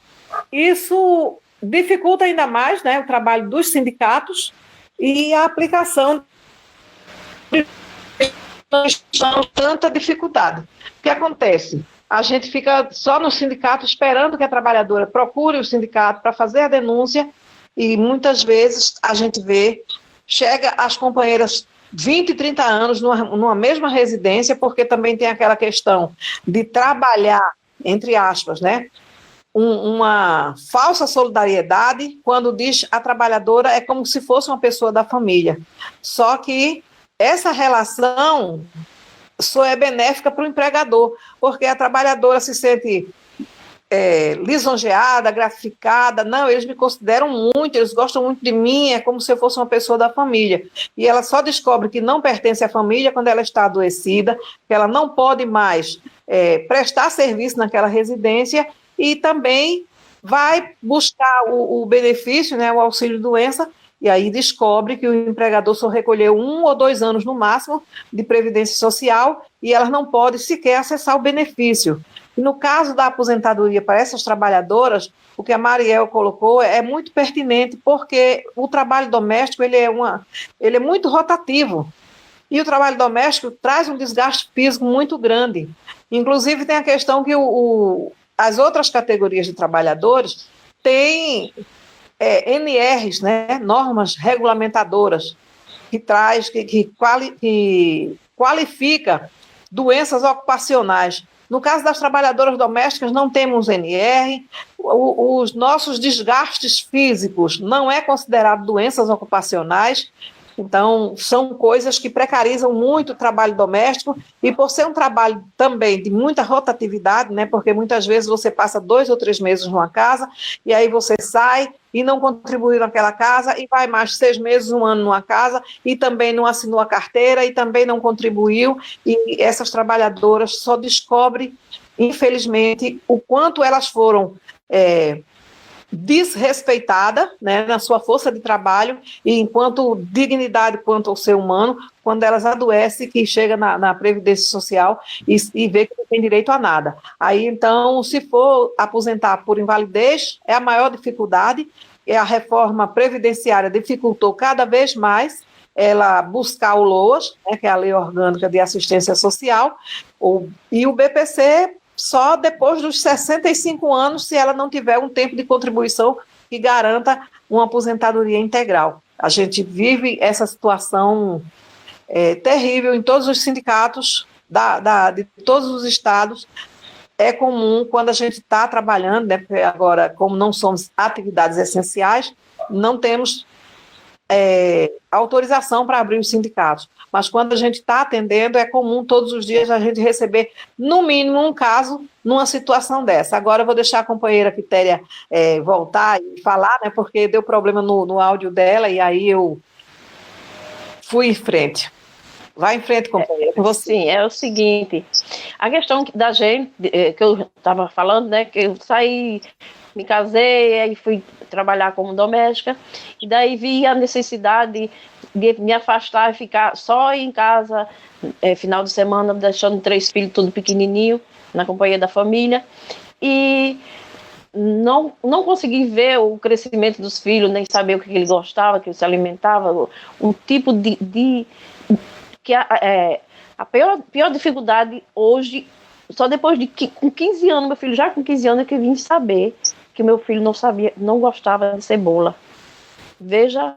isso dificulta ainda mais, né, o trabalho dos sindicatos e a aplicação de tanta dificuldade. O que acontece? a gente fica só no sindicato esperando que a trabalhadora procure o sindicato para fazer a denúncia, e muitas vezes a gente vê, chega as companheiras 20, 30 anos numa mesma residência, porque também tem aquela questão de trabalhar, entre aspas, né? Uma falsa solidariedade, quando diz a trabalhadora é como se fosse uma pessoa da família. Só que essa relação só é benéfica para o empregador, porque a trabalhadora se sente lisonjeada, gratificada. Não, eles me consideram muito, eles gostam muito de mim, é como se eu fosse uma pessoa da família. E ela só descobre que não pertence à família quando ela está adoecida, que ela não pode mais prestar serviço naquela residência, e também vai buscar o benefício, né, o auxílio-doença, e aí descobre que o empregador só recolheu 1 ou 2 anos no máximo de previdência social, e elas não podem sequer acessar o benefício. E no caso da aposentadoria para essas trabalhadoras, o que a Mariel colocou é muito pertinente, porque o trabalho doméstico ele é muito rotativo, e o trabalho doméstico traz um desgaste físico muito grande. Inclusive tem a questão que as outras categorias de trabalhadores têm NRs, né, normas regulamentadoras, que qualifica doenças ocupacionais. No caso das trabalhadoras domésticas, não temos NR, os nossos desgastes físicos não é considerado doenças ocupacionais. Então, são coisas que precarizam muito o trabalho doméstico, e por ser um trabalho também de muita rotatividade, né, porque muitas vezes você passa 2 ou 3 meses numa casa, e aí você sai e não contribuiu naquela casa, e vai mais 6 meses, 1 ano numa casa, e também não assinou a carteira, e também não contribuiu, e essas trabalhadoras só descobrem, infelizmente, o quanto elas foram desrespeitada, né, na sua força de trabalho, e enquanto dignidade quanto ao ser humano, quando elas adoecem, que chega na Previdência Social e vê que não tem direito a nada. Aí, então, se for aposentar por invalidez, é a maior dificuldade, e a reforma previdenciária dificultou cada vez mais ela buscar o LOAS, né, que é a Lei Orgânica de Assistência Social, e o BPC só depois dos 65 anos, se ela não tiver um tempo de contribuição que garanta uma aposentadoria integral. A gente vive essa situação terrível em todos os sindicatos de todos os estados. É comum, quando a gente está trabalhando, né, porque agora, como não somos atividades essenciais, não temos autorização para abrir os sindicatos. Mas quando a gente está atendendo, é comum todos os dias a gente receber, no mínimo, um caso numa situação dessa. Agora eu vou deixar a companheira Quitéria voltar e falar, né, porque deu problema no áudio dela, e aí eu fui em frente. Vai em frente, companheira. Sim, é o seguinte, a questão da gente, que eu estava falando, né, que eu saí, me casei, aí fui trabalhar como doméstica, e daí vi a necessidade de me afastar e ficar só em casa, final de semana, deixando 3 filhos, tudo pequenininho, na companhia da família, e não consegui ver o crescimento dos filhos, nem saber o que ele gostava, que ele se alimentava, um tipo que a pior dificuldade hoje, só depois com 15 anos, meu filho já com 15 anos, é que eu vim saber que meu filho não gostava de cebola. Veja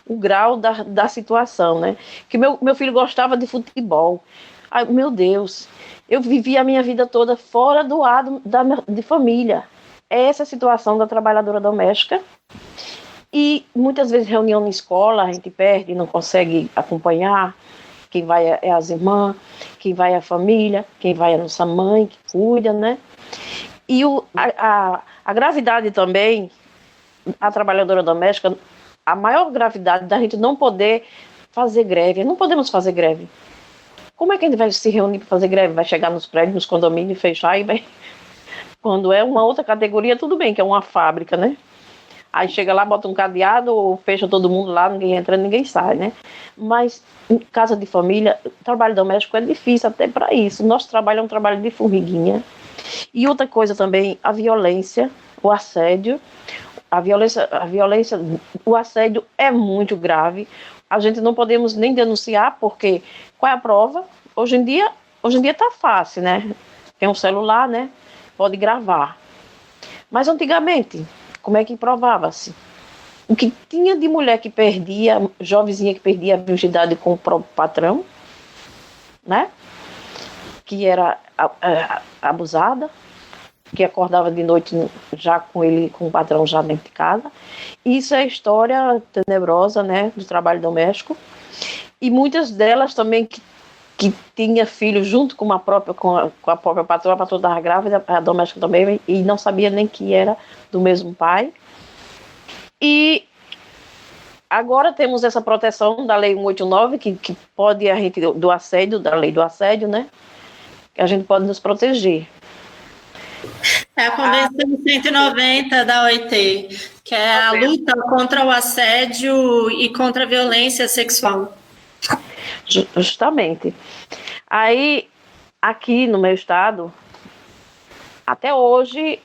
o grau da situação, né? Que meu filho gostava de futebol. Ai, meu Deus, eu vivi a minha vida toda fora do lado de família. É essa a situação da trabalhadora doméstica. E muitas vezes reunião na escola, a gente perde, não consegue acompanhar. Quem vai é as irmãs, quem vai é a família, quem vai é a nossa mãe, que cuida, né? E a gravidade também, a trabalhadora doméstica, a maior gravidade da gente não poder fazer greve. Não podemos fazer greve. Como é que a gente vai se reunir para fazer greve? Vai chegar nos prédios, nos condomínios, fechar e vai... Quando é uma outra categoria, tudo bem, que é uma fábrica, né? Aí chega lá, bota um cadeado, ou fecha todo mundo lá, ninguém entra, ninguém sai, né? Mas em casa de família, trabalho doméstico é difícil até para isso. Nosso trabalho é um trabalho de formiguinha. E outra coisa também, a violência, o assédio. A violência, o assédio é muito grave. A gente não podemos nem denunciar, porque qual é a prova? Hoje em dia está fácil, né? tem um celular, né? Pode gravar. Mas antigamente, como é que provava-se? O que tinha de mulher que perdia, jovenzinha que perdia a virgindade com o próprio patrão, né? Que era abusada, que acordava de noite já com ele, com o patrão já dentro de casa. Isso é a história tenebrosa, né, do trabalho doméstico. E muitas delas também que tinha filho junto com a própria patroa, a patroa estava grávida, a doméstica também, e não sabia nem que era do mesmo pai. E agora temos essa proteção da Lei 189, que pode a gente, do assédio, da Lei do Assédio, né? Que a gente pode nos proteger. É a Convenção 190 da OIT, que é a luta contra o assédio e contra a violência sexual. Justamente. Aí, aqui no meu estado, até hoje,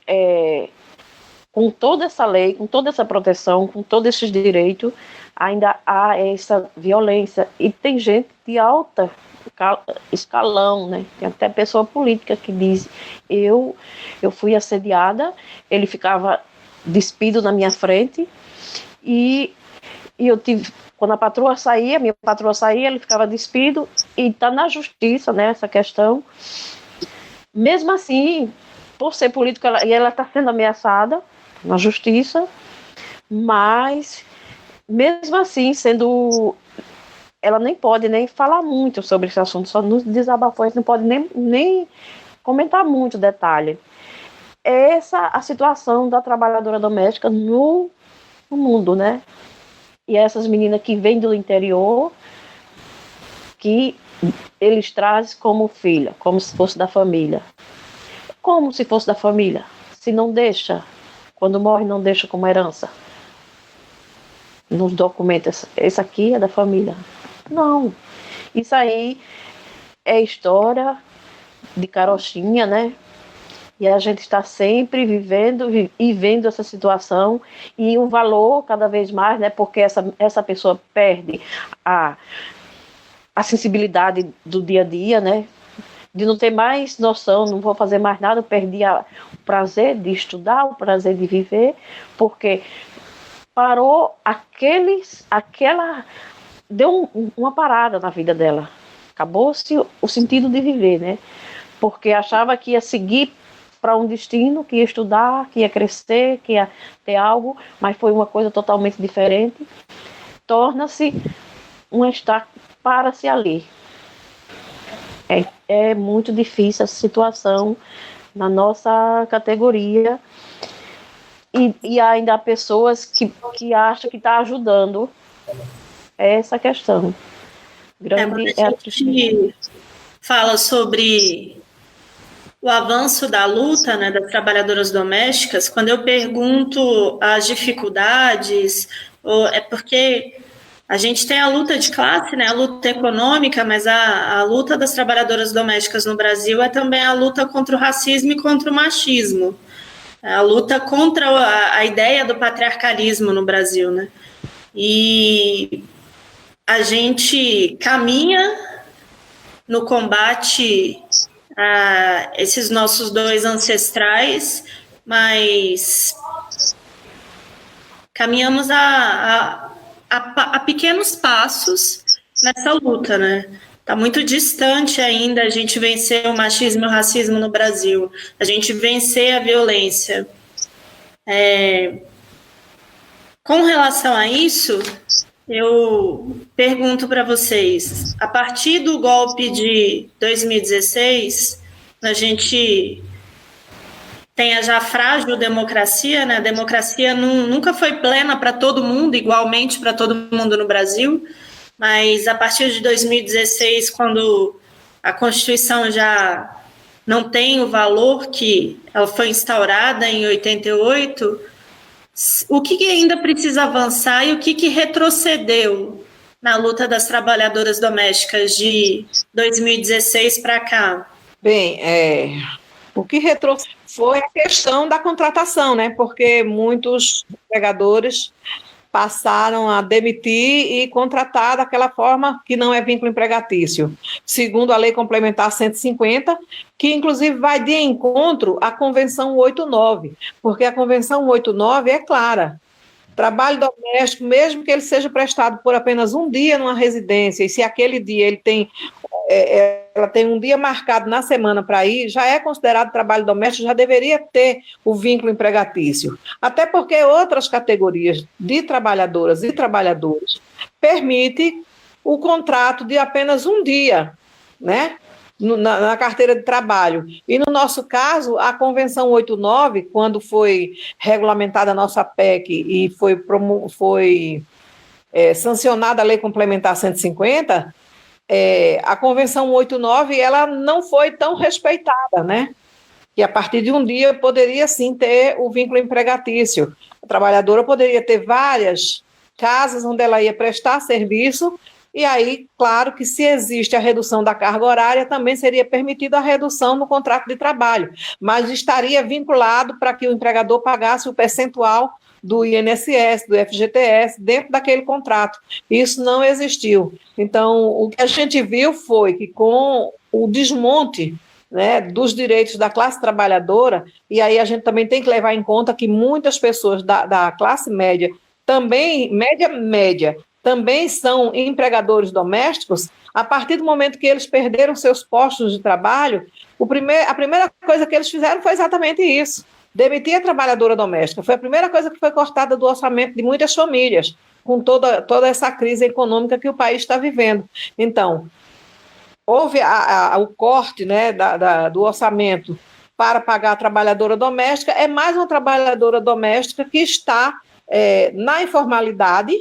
com toda essa lei, com toda essa proteção, com todos esses direitos, ainda há essa violência. E tem gente de alta escalão, né? Tem até pessoa política que diz: eu fui assediada, ele ficava despido na minha frente e eu tive, quando minha patroa saía, ele ficava despido, e está na justiça, né, essa questão. Mesmo assim, por ser político, ela está sendo ameaçada na justiça, mas mesmo assim, ela nem pode nem falar muito sobre esse assunto, só nos desabafões, não pode nem comentar muito detalhe. Essa a situação da trabalhadora doméstica no mundo, né? E essas meninas que vêm do interior, que eles trazem como filha, como se fosse da família. Como se fosse da família? Se não deixa, quando morre não deixa como herança. Nos documentos, esse aqui é da família. Não, isso aí é história de carochinha, né? E a gente está sempre vivendo e vendo essa situação, e o valor cada vez mais, né? Porque essa pessoa perde a sensibilidade do dia a dia, né? De não ter mais noção, não vou fazer mais nada, eu perdi o prazer de estudar, o prazer de viver, porque parou deu uma parada na vida dela. Acabou-se o sentido de viver, né? Porque achava que ia seguir para um destino, que ia estudar, que ia crescer, que ia ter algo, mas foi uma coisa totalmente diferente. Torna-se para-se ali. É muito difícil essa situação na nossa categoria, e ainda há pessoas que acham que está ajudando essa questão. Grande Quando a gente fala sobre o avanço da luta, né, das trabalhadoras domésticas, quando eu pergunto as dificuldades, é porque a gente tem a luta de classe, né, a luta econômica, mas a luta das trabalhadoras domésticas no Brasil é também a luta contra o racismo e contra o machismo. A luta contra a ideia do patriarcalismo no Brasil, né? E a gente caminha no combate a esses nossos dois ancestrais, mas caminhamos a pequenos passos nessa luta, né? Está muito distante ainda a gente vencer o machismo e o racismo no Brasil, a gente vencer a violência. Com relação a isso, eu pergunto para vocês, a partir do golpe de 2016, a gente tem a já frágil democracia, né? A democracia nunca foi plena para todo mundo, igualmente para todo mundo no Brasil, mas a partir de 2016, quando a Constituição já não tem o valor que ela foi instaurada em 88, o que ainda precisa avançar e o que retrocedeu na luta das trabalhadoras domésticas de 2016 para cá? Bem, o que retrocedeu foi a questão da contratação, né? Porque muitos empregadores passaram a demitir e contratar daquela forma que não é vínculo empregatício. segundo a Lei Complementar 150, que inclusive vai de encontro à Convenção 89, porque a Convenção 89 é clara. Trabalho doméstico, mesmo que ele seja prestado por apenas um dia numa residência, e se aquele dia ela tem um dia marcado na semana para ir, já é considerado trabalho doméstico, já deveria ter o vínculo empregatício. Até porque outras categorias de trabalhadoras e trabalhadores permitem o contrato de apenas um dia, né? Na carteira de trabalho. E no nosso caso, a Convenção 89, quando foi regulamentada a nossa PEC e foi sancionada a Lei Complementar 150, a Convenção 89 ela não foi tão respeitada, né? Que a partir de um dia poderia sim ter o vínculo empregatício. A trabalhadora poderia ter várias casas onde ela ia prestar serviço. E aí, claro que se existe a redução da carga horária, também seria permitida a redução no contrato de trabalho, mas estaria vinculado para que o empregador pagasse o percentual do INSS, do FGTS, dentro daquele contrato. Isso não existiu. Então, o que a gente viu foi que com o desmonte, né, dos direitos da classe trabalhadora, e aí a gente também tem que levar em conta que muitas pessoas da classe média, também média, também são empregadores domésticos. A partir do momento que eles perderam seus postos de trabalho, a primeira coisa que eles fizeram foi exatamente isso, demitir a trabalhadora doméstica. Foi a primeira coisa que foi cortada do orçamento de muitas famílias, com toda essa crise econômica que o país está vivendo. Então, houve o corte, né, do orçamento para pagar a trabalhadora doméstica, é mais uma trabalhadora doméstica que está na informalidade,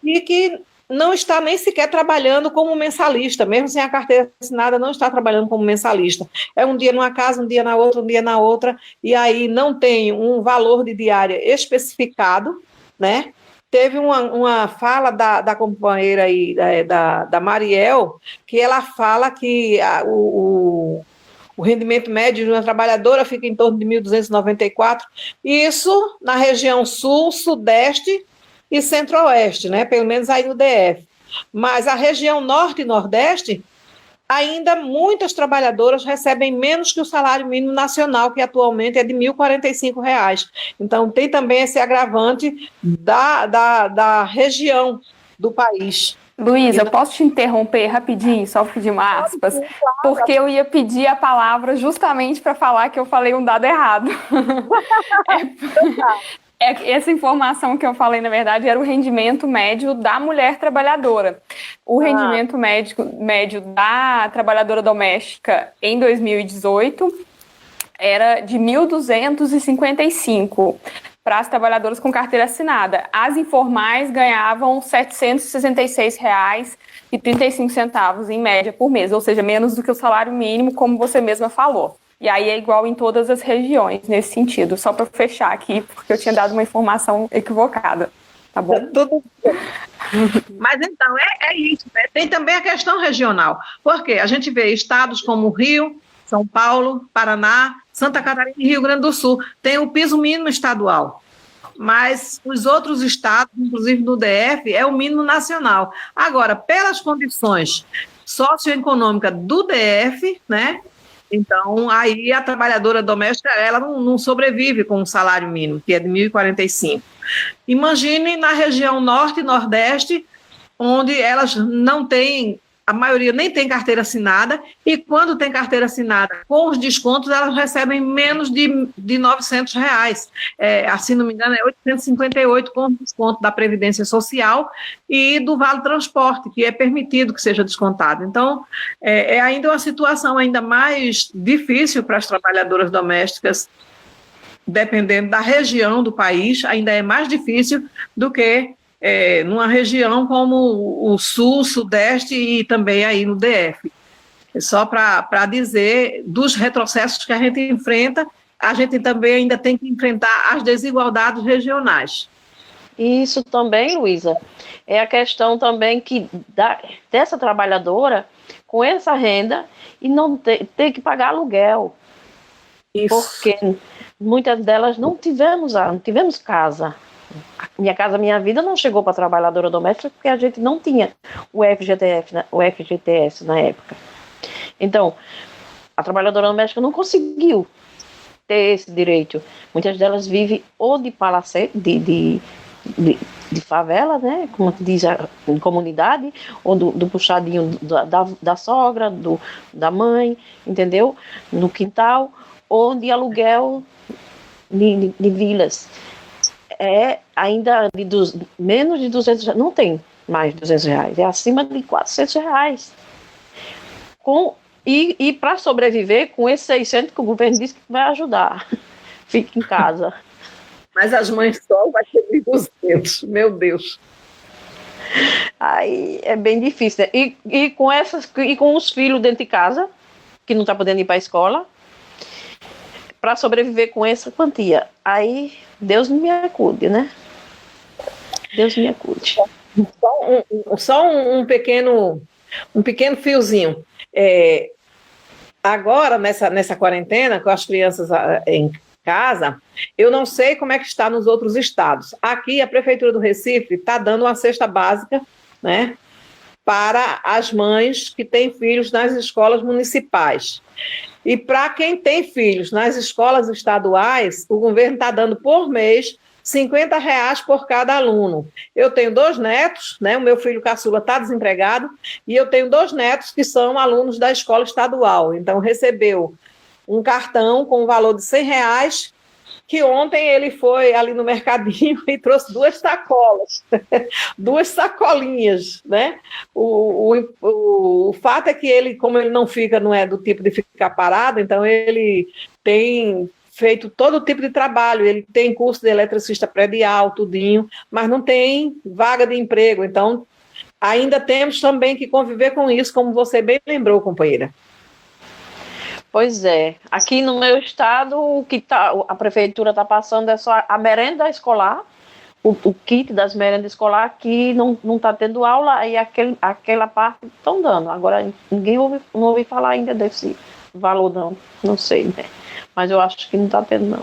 e que não está nem sequer trabalhando como mensalista, mesmo sem a carteira assinada, não está trabalhando como mensalista. É um dia numa casa, um dia na outra, um dia na outra, e aí não tem um valor de diária especificado, né? Teve uma fala da companheira aí, da Mariel, que ela fala que o rendimento médio de uma trabalhadora fica em torno de 1.294, isso na região sul, sudeste e centro-oeste, né? Pelo menos aí no DF. Mas a região norte e nordeste, ainda muitas trabalhadoras recebem menos que o salário mínimo nacional, que atualmente é de R$ 1.045. Então, tem também esse agravante da região do país. Luísa, eu posso te interromper rapidinho, só pedir uma aspas? Porque eu ia pedir a palavra justamente para falar que eu falei um dado errado. Essa informação que eu falei, na verdade, era o rendimento médio da mulher trabalhadora. O rendimento médio da trabalhadora doméstica em 2018 era de 1.255 para as trabalhadoras com carteira assinada. As informais ganhavam R$ 766,35 em média por mês, ou seja, menos do que o salário mínimo, como você mesma falou. E aí é igual em todas as regiões, nesse sentido. Só para fechar aqui, porque eu tinha dado uma informação equivocada. Tá bom? Tudo. Mas então, é isso. Né? Tem também a questão regional. Porque a gente vê estados como Rio, São Paulo, Paraná, Santa Catarina e Rio Grande do Sul. Tem o piso mínimo estadual. Mas os outros estados, inclusive no DF, é o mínimo nacional. Agora, pelas condições socioeconômicas do DF, né? Então, aí a trabalhadora doméstica, ela não sobrevive com um salário mínimo, que é de R$ 1.045. Imagine na região norte e nordeste, onde elas não têm, a maioria nem tem carteira assinada, e quando tem carteira assinada, com os descontos, elas recebem menos de R$ 900. Assim, não me engano, é 858 com o desconto da Previdência Social e do Vale Transporte, que é permitido que seja descontado. Então, é ainda uma situação ainda mais difícil para as trabalhadoras domésticas, dependendo da região do país, ainda é mais difícil do que numa região como o Sul, Sudeste e também aí no DF. Só para dizer dos retrocessos que a gente enfrenta, a gente também ainda tem que enfrentar as desigualdades regionais. Isso também, Luísa, é a questão também dessa trabalhadora com essa renda e não ter que pagar aluguel. Isso. Porque muitas delas não tivemos casa. Minha Casa Minha Vida não chegou para trabalhadora doméstica porque a gente não tinha o FGTS na época. Então, a trabalhadora doméstica não conseguiu ter esse direito. Muitas delas vivem ou de palacete, de favela, né, como diz em comunidade, ou do puxadinho da sogra, da mãe, entendeu? No quintal, ou de aluguel de vilas. É ainda menos de 200 reais, não tem mais de 200 reais, é acima de 400 reais. E para sobreviver com esses 600 que o governo disse que vai ajudar. Fique em casa. Mas as mães só vai ter 1.200, meu Deus. Aí é bem difícil, né? E com os filhos dentro de casa, que não está podendo ir para a escola, para sobreviver com essa quantia. Aí Deus me acude, né? Deus me acude. Só um pequeno fiozinho. Agora, nessa quarentena, com as crianças em casa, eu não sei como é que está nos outros estados. Aqui, a Prefeitura do Recife está dando uma cesta básica, né, para as mães que têm filhos nas escolas municipais. E para quem tem filhos nas escolas estaduais, o governo está dando por mês R$50 por cada aluno. Eu tenho 2 netos, né? O meu filho caçula está desempregado, e eu tenho 2 netos que são alunos da escola estadual. Então, recebeu um cartão com o valor de R$100, que ontem ele foi ali no mercadinho e trouxe 2 sacolas, 2 sacolinhas, né? O fato é que ele, como ele não é do tipo de ficar parado, então ele tem feito todo tipo de trabalho, ele tem curso de eletricista predial, tudinho, mas não tem vaga de emprego, então ainda temos também que conviver com isso, como você bem lembrou, companheira. Pois é, aqui no meu estado, a prefeitura está passando é só a merenda escolar, o kit das merendas escolar, que não está tendo aula, e aquela parte estão dando. Agora, não ouvi falar ainda desse valor, não sei, né? Mas eu acho que não está tendo, não.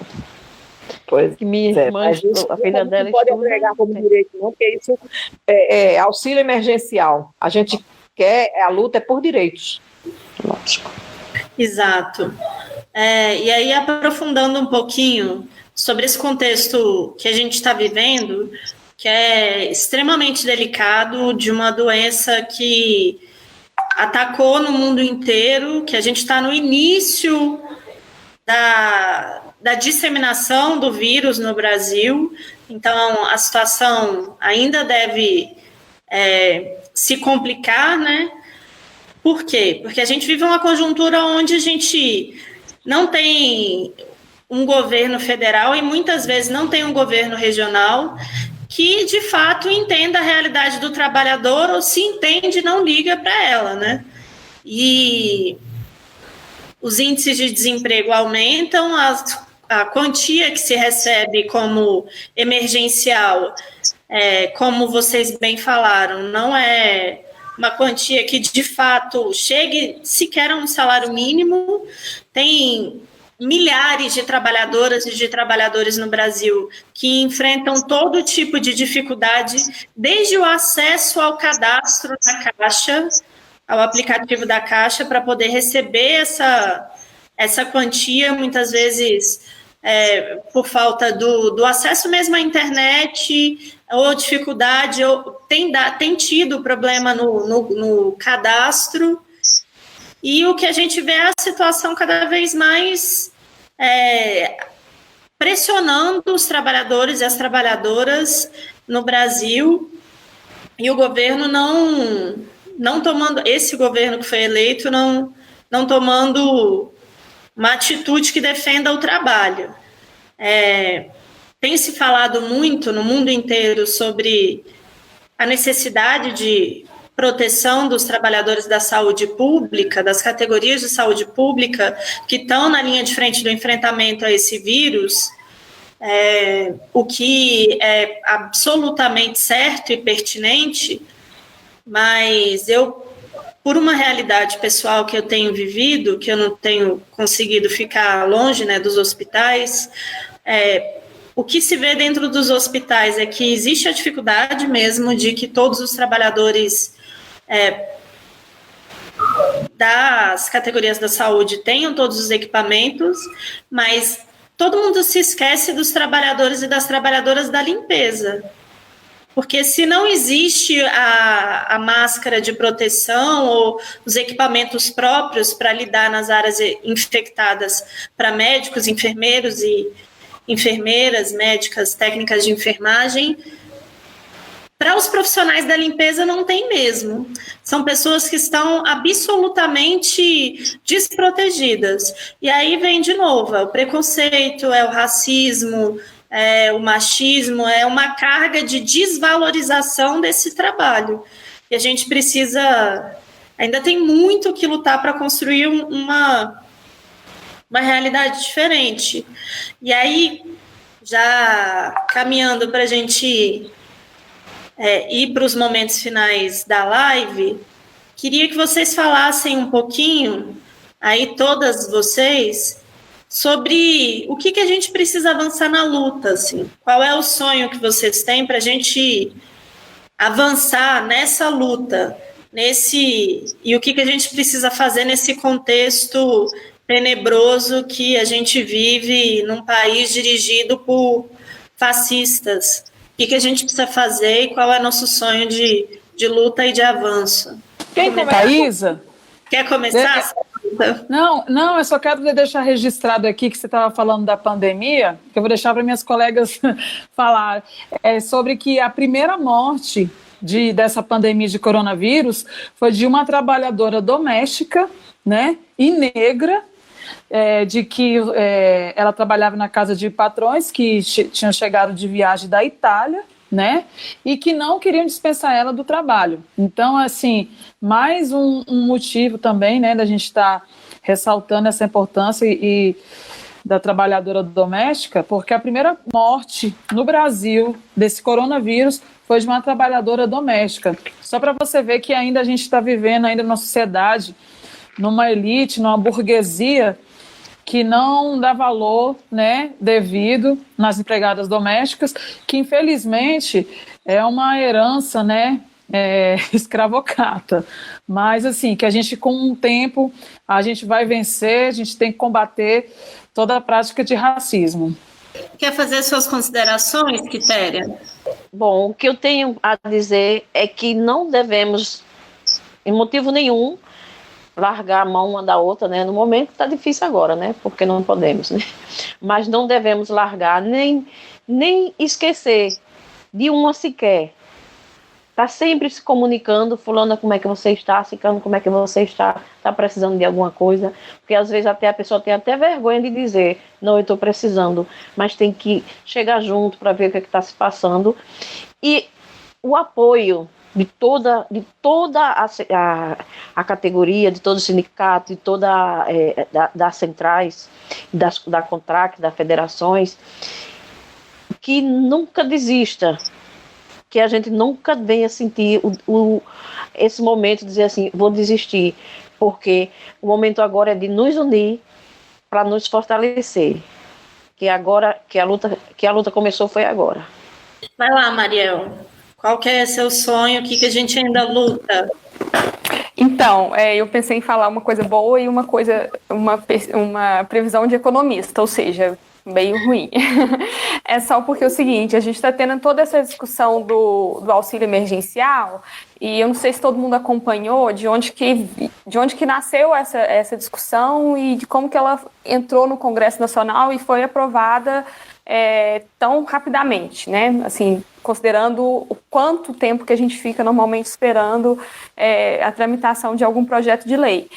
Pois que minha irmã, a filha dela não pode entregar como direito, não, porque isso é auxílio emergencial. A gente quer, a luta é por direitos. Lógico. Exato. E aí, aprofundando um pouquinho sobre esse contexto que a gente está vivendo, que é extremamente delicado, de uma doença que atacou no mundo inteiro, que a gente está no início da disseminação do vírus no Brasil, então a situação ainda deve se complicar, né? Por quê? Porque a gente vive uma conjuntura onde a gente não tem um governo federal e muitas vezes não tem um governo regional que, de fato, entenda a realidade do trabalhador, ou se entende, não liga para ela, né? E os índices de desemprego aumentam, a quantia que se recebe como emergencial, como vocês bem falaram, não é uma quantia que, de fato, chegue sequer a um salário mínimo. Tem milhares de trabalhadoras e de trabalhadores no Brasil que enfrentam todo tipo de dificuldade, desde o acesso ao cadastro da Caixa, ao aplicativo da Caixa, para poder receber essa quantia, muitas vezes por falta do acesso mesmo à internet, ou dificuldade, ou tem tido problema no cadastro. E o que a gente vê é a situação cada vez mais pressionando os trabalhadores e as trabalhadoras no Brasil, e o governo não tomando, esse governo que foi eleito, não tomando uma atitude que defenda o trabalho. Tem se falado muito no mundo inteiro sobre a necessidade de proteção dos trabalhadores da saúde pública, das categorias de saúde pública que estão na linha de frente do enfrentamento a esse vírus, o que é absolutamente certo e pertinente, mas por uma realidade pessoal que eu tenho vivido, que eu não tenho conseguido ficar longe, né, dos hospitais, o que se vê dentro dos hospitais é que existe a dificuldade mesmo de que todos os trabalhadores das categorias da saúde tenham todos os equipamentos, mas todo mundo se esquece dos trabalhadores e das trabalhadoras da limpeza. Porque se não existe a máscara de proteção ou os equipamentos próprios para lidar nas áreas infectadas para médicos, enfermeiros e enfermeiras, médicas, técnicas de enfermagem, para os profissionais da limpeza não tem mesmo. São pessoas que estão absolutamente desprotegidas. E aí vem de novo, é o preconceito, é o racismo, é o machismo, é uma carga de desvalorização desse trabalho. E a gente precisa... Ainda tem muito que lutar para construir uma realidade diferente. E aí, já caminhando para a gente ir para os momentos finais da live, queria que vocês falassem um pouquinho, aí todas vocês, sobre o que a gente precisa avançar na luta, assim. Qual é o sonho que vocês têm para a gente avançar nessa luta, e o que a gente precisa fazer nesse contexto tenebroso que a gente vive num país dirigido por fascistas. O que a gente precisa fazer e qual é nosso sonho de luta e de avanço? Quem começa? Isa? Quer começar? Não, eu só quero deixar registrado aqui que você estava falando da pandemia, que eu vou deixar para minhas colegas falar, sobre que a primeira morte dessa pandemia de coronavírus foi de uma trabalhadora doméstica, né, e negra, de que ela trabalhava na casa de patrões que tinham chegado de viagem da Itália, né, e que não queriam dispensar ela do trabalho. Então, assim, mais um motivo também, né, da gente estar ressaltando essa importância da trabalhadora doméstica, porque a primeira morte no Brasil desse coronavírus foi de uma trabalhadora doméstica. Só para você ver que ainda a gente está vivendo ainda numa sociedade, numa elite, numa burguesia que não dá valor, né, devido nas empregadas domésticas, que infelizmente é uma herança, né, escravocrata. Mas assim, que a gente com o tempo a gente vai vencer, a gente tem que combater toda a prática de racismo. Quer fazer suas considerações, Quitéria? Bom, o que eu tenho a dizer é que não devemos, em motivo nenhum, largar a mão uma da outra, né? No momento está difícil agora, né? Porque não podemos, né? Mas não devemos largar, nem esquecer de uma sequer. Está sempre se comunicando, fulana, como é que você está, ciclano, como é que você está precisando de alguma coisa, porque às vezes até a pessoa tem até vergonha de dizer, não, eu estou precisando, mas tem que chegar junto para ver o que está se passando. E o apoio de toda a categoria, de todo o sindicato, de toda das centrais, da Contrac, das federações, que nunca desista, que a gente nunca venha sentir esse momento de dizer assim, vou desistir, porque o momento agora é de nos unir para nos fortalecer, que agora que a luta começou foi agora. Vai lá, Mariel. Qual que é seu sonho? O que a gente ainda luta? Então, eu pensei em falar uma coisa boa e uma previsão de economista, ou seja, meio ruim. É só porque é o seguinte, a gente está tendo toda essa discussão do auxílio emergencial e eu não sei se todo mundo acompanhou de onde que nasceu essa discussão e de como que ela entrou no Congresso Nacional e foi aprovada tão rapidamente, né? Assim, considerando o quanto tempo que a gente fica normalmente esperando a tramitação de algum projeto de lei.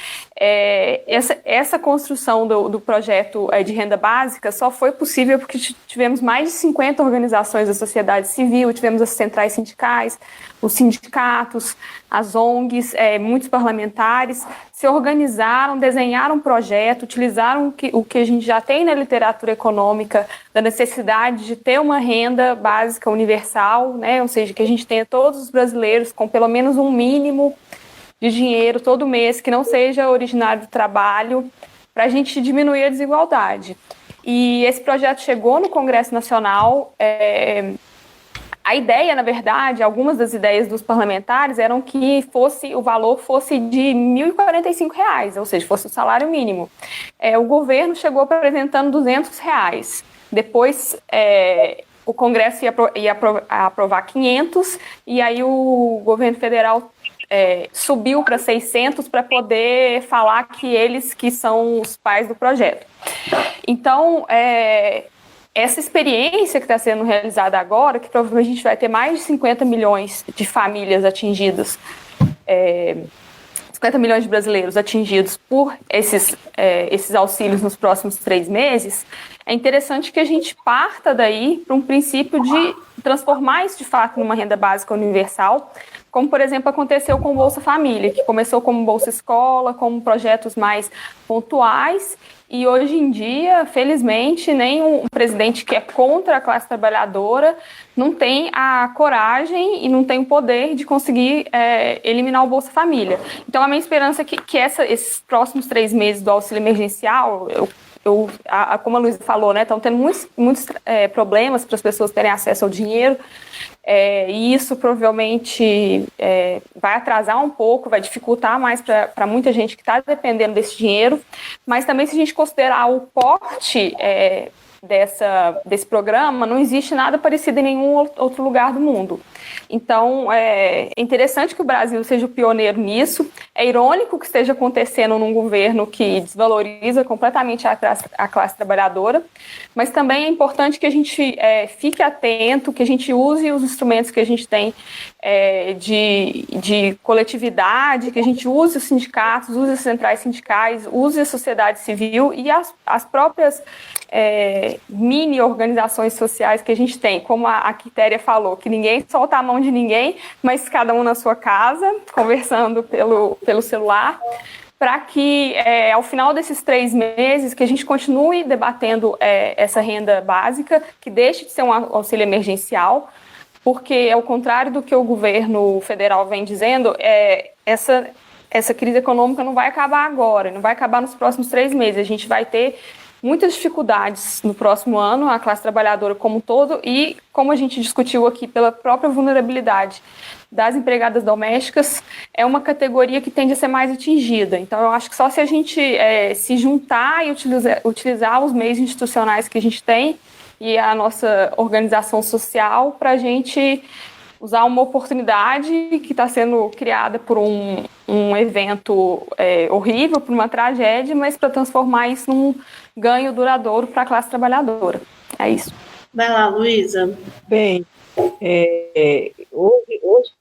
Essa construção do projeto de renda básica só foi possível porque tivemos mais de 50 organizações da sociedade civil, tivemos as centrais sindicais, os sindicatos, as ONGs, muitos parlamentares se organizaram, desenharam um projeto, utilizaram o que a gente já tem na literatura econômica, da necessidade de ter uma renda básica universal, né? Ou seja, que a gente tenha todos os brasileiros com pelo menos um mínimo de dinheiro todo mês, que não seja originário do trabalho, para a gente diminuir a desigualdade. E esse projeto chegou no Congresso Nacional. A ideia, na verdade, algumas das ideias dos parlamentares eram que o valor fosse de R$ 1.045, ou seja, fosse o salário mínimo. O governo chegou apresentando R$ 200. Depois, o Congresso ia aprovar 500, e aí o governo federal subiu para 600 para poder falar que eles que são os pais do projeto. Então, essa experiência que está sendo realizada agora, que provavelmente a gente vai ter mais de 50 milhões de famílias atingidas, 50 milhões de brasileiros atingidos por esses auxílios nos próximos 3 meses, é interessante que a gente parta daí para um princípio de transformar isso de fato numa renda básica universal, como, por exemplo, aconteceu com o Bolsa Família, que começou como Bolsa Escola, como projetos mais pontuais, e hoje em dia, felizmente, nem um presidente que é contra a classe trabalhadora não tem a coragem e não tem o poder de conseguir eliminar o Bolsa Família. Então, a minha esperança é que esses próximos 3 meses do auxílio emergencial, como a Luísa falou, né, estão tendo muitos problemas para as pessoas terem acesso ao dinheiro, e isso provavelmente vai atrasar um pouco, vai dificultar mais para muita gente que está dependendo desse dinheiro, mas também, se a gente considerar o porte desse programa, não existe nada parecido em nenhum outro lugar do mundo. Então, é interessante que o Brasil seja o pioneiro nisso. É irônico que esteja acontecendo num governo que desvaloriza completamente a classe trabalhadora, mas também é importante que a gente fique atento, que a gente use os instrumentos que a gente tem de coletividade, que a gente use os sindicatos, use as centrais sindicais, use a sociedade civil e as próprias mini organizações sociais que a gente tem, como a Quitéria falou, que ninguém solta a mão de ninguém, mas cada um na sua casa, conversando pelo celular, para que ao final desses 3 meses que a gente continue debatendo essa renda básica, que deixe de ser um auxílio emergencial, porque, ao contrário do que o governo federal vem dizendo, essa crise econômica não vai acabar agora, não vai acabar nos próximos 3 meses, a gente vai ter muitas dificuldades no próximo ano, a classe trabalhadora como um todo, e, como a gente discutiu aqui, pela própria vulnerabilidade das empregadas domésticas, é uma categoria que tende a ser mais atingida. Então, eu acho que só se a gente se juntar e utilizar os meios institucionais que a gente tem e a nossa organização social para a gente usar uma oportunidade que está sendo criada por um evento horrível, por uma tragédia, mas para transformar isso num ganho duradouro para a classe trabalhadora. É isso. Vai lá, Luísa. Bem, hoje